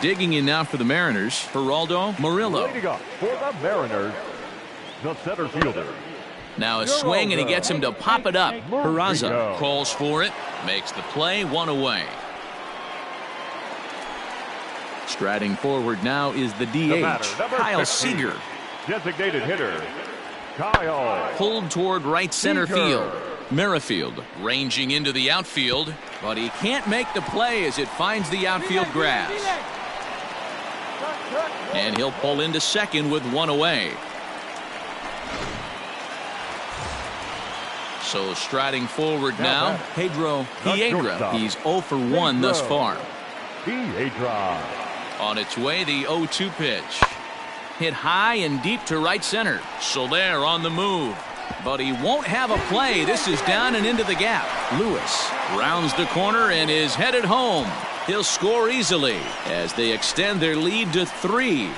Digging in now for the Mariners, Geraldo Murillo. Leading up for the Mariners, the center fielder. Now a swing, and he gets him to pop it up. Peraza calls for it, makes the play, 1 away. Striding forward now is the DH, Kyle Seager. Designated hitter, Kyle. Pulled toward right center field. Merrifield ranging into the outfield, but he can't make the play as it finds the outfield grass. And he'll pull into second with 1 away. So striding forward now, Pedro Piedra. He's 0 for 1 thus far. Piedra. On its way, the 0-2 pitch. Hit high and deep to right center. Soler on the move. But he won't have a play. This is down and into the gap. Lewis rounds the corner and is headed home. He'll score easily as they extend their lead to 3.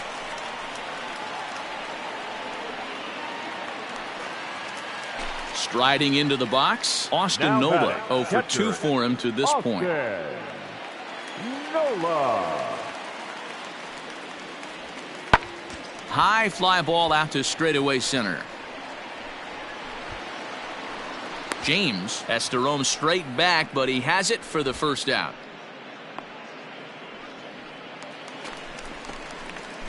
Striding into the box, Austin Nola. 0 for 2 for him to this point. Nola. High fly ball out to straightaway center. James has to roam straight back, but he has it for the first out.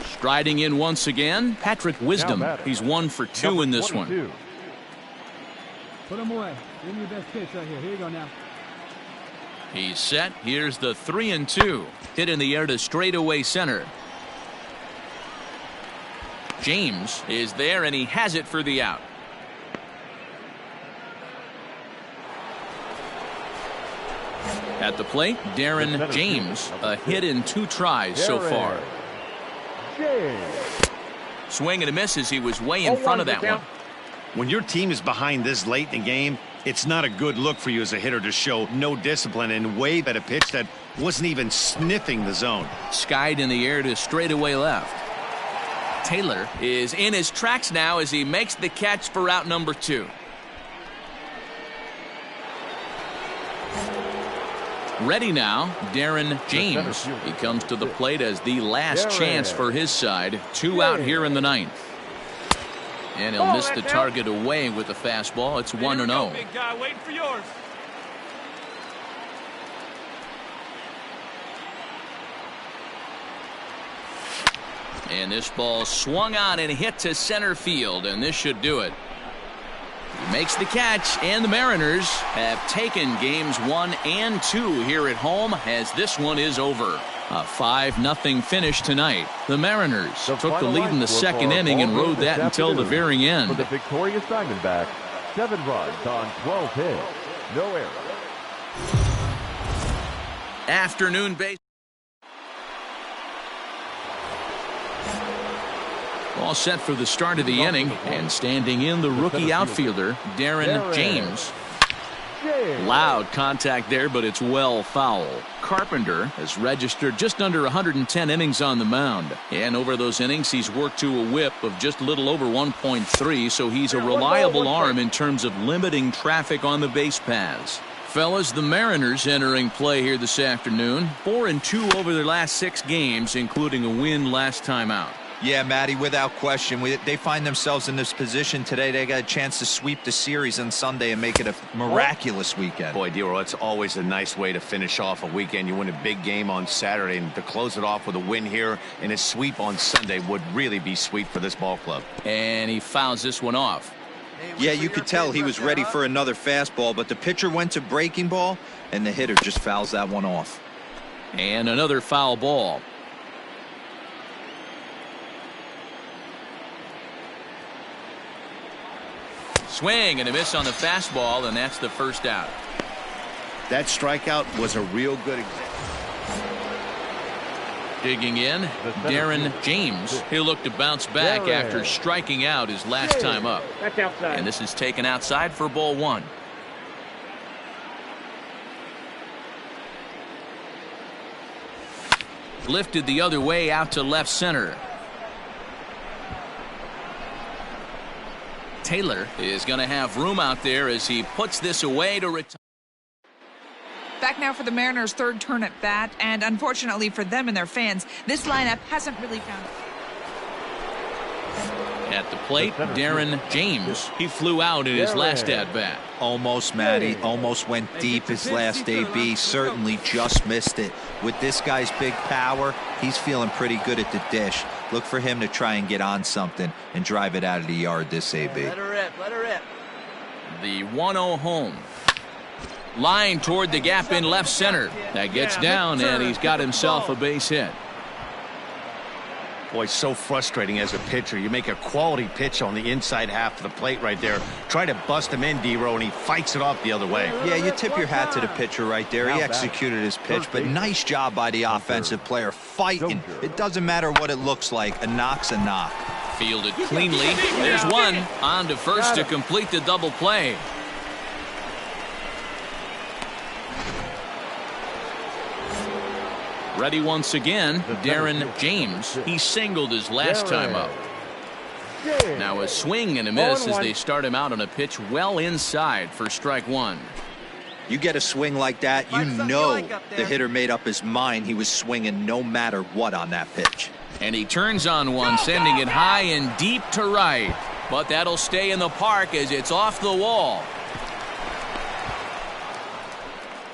Striding in once again, Patrick Wisdom. He's 1 for 2 in this one. Put him away. Give me your best pitch right here. Here you go now. He's set. Here's the 3-2. Hit in the air to straightaway center. James is there, and he has it for the out. At the plate, Darren James. A hit in 2 tries so far. Swing and a miss as he was way in front of that one. When your team is behind this late in the game, it's not a good look for you as a hitter to show no discipline and wave at a pitch that wasn't even sniffing the zone. Skied in the air to straightaway left. Taylor is in his tracks now as he makes the catch for out number 2. Ready now, Darren James. He comes to the plate as the last chance for his side. 2 out here in the 9th. And he'll miss the target away with the fastball. It's 1-0. Big guy waiting for yours. And this ball swung on and hit to center field, and this should do it. He makes the catch, and the Mariners have taken games 1 and 2 here at home as this one is over. A 5-0 finish tonight. The Mariners took the lead in the second inning and rode that until the very end. For the victorious Diamondbacks, 7 runs on 12 hits, no errors. Afternoon base. All set for the start of the inning, and standing in the rookie outfielder, Darren James. Loud contact there, but it's well foul. Carpenter has registered just under 110 innings on the mound, and over those innings he's worked to a whip of just a little over 1.3, so he's a reliable arm in terms of limiting traffic on the base paths. Fellas, the Mariners entering play here this afternoon. 4-2 over their last 6 games, including a win last time out. Yeah, Matty, without question. They find themselves in this position today. They got a chance to sweep the series on Sunday and make it a miraculous weekend. Boy, Dero, it's always a nice way to finish off a weekend. You win a big game on Saturday, and to close it off with a win here and a sweep on Sunday would really be sweet for this ball club. And he fouls this one off. Yeah, you could tell he was ready for another fastball, but the pitcher went to breaking ball, and the hitter just fouls that one off. And another foul ball. Swing and a miss on the fastball, and that's the first out. That strikeout was a real good example. Digging in, Darren James. He'll look to bounce back after striking out his last time up. That's outside. And this is taken outside for ball 1. Lifted the other way out to left center. Taylor is going to have room out there as he puts this away to retire. Back now for the Mariners' 3rd turn at bat, and unfortunately for them and their fans, this lineup hasn't really found it. At the plate, Darren James. He flew out in his last at-bat. Almost, Matty. Almost went deep his last AB. Certainly just missed it. With this guy's big power, he's feeling pretty good at the dish. Look for him to try and get on something and drive it out of the yard this AB. Let her rip. Let her rip. The 1-0 home. Line toward the gap in left center. That gets down, and he's got himself a base hit. Boy, so frustrating as a pitcher. You make a quality pitch on the inside half of the plate right there. Try to bust him in, Dero, and he fights it off the other way. Yeah, you tip your hat to the pitcher right there. He executed his pitch, but nice job by the offensive player fighting. It doesn't matter what it looks like. A knock's a knock. Fielded cleanly. There's one. On to first to complete the double play. Ready once again, Darren James. He singled his last time up. Now a swing and a miss as they start him out on a pitch well inside for strike one. You get a swing like that, you know the hitter made up his mind he was swinging no matter what on that pitch. And he turns on one, sending it high and deep to right. But that'll stay in the park as it's off the wall.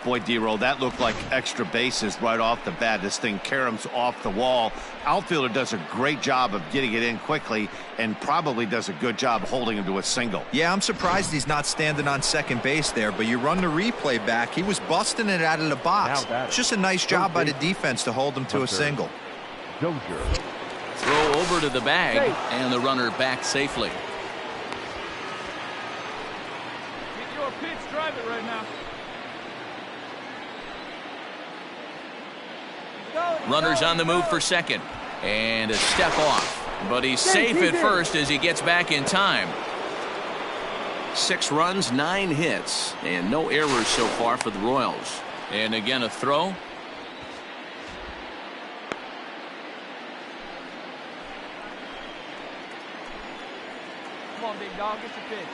Boy, D-Roll, that looked like extra bases right off the bat. This thing caroms off the wall. Outfielder does a great job of getting it in quickly and probably does a good job holding him to a single. Yeah, I'm surprised he's not standing on second base there, but you run the replay back, he was busting it out of the box. It's just a nice job by the defense to hold him to a single. Throw over to the bag, and the runner back safely. Get your pitch, drive it right now. Runners on the move for second. And a step off. But he's safe at first as he gets back in time. 6 runs, 9 hits, and no errors so far for the Royals. And again, a throw. Come on, big dog, get your pitch.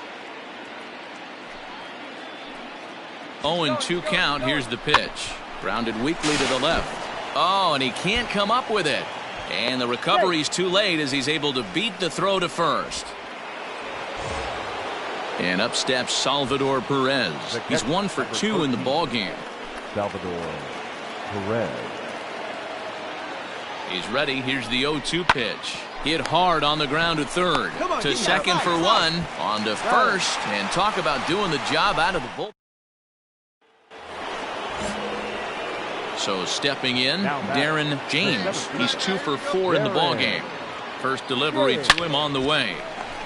0-2 count. Here's the pitch. Grounded weakly to the left. Oh, and he can't come up with it. And the recovery's too late as he's able to beat the throw to first. And up steps Salvador Perez. He's 1 for 2 in the ballgame. Salvador Perez. He's ready. Here's the 0-2 pitch. Hit hard on the ground to third. To second for 1. On to first. And talk about doing the job out of the bullpen. So stepping in, Darren James. He's 2 for 4 in the ballgame. First delivery to him on the way.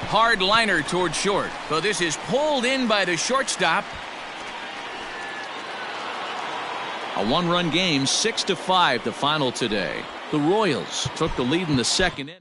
Hard liner toward short. So this is pulled in by the shortstop. A 1-run game, 6-5 the final today. The Royals took the lead in the second inning.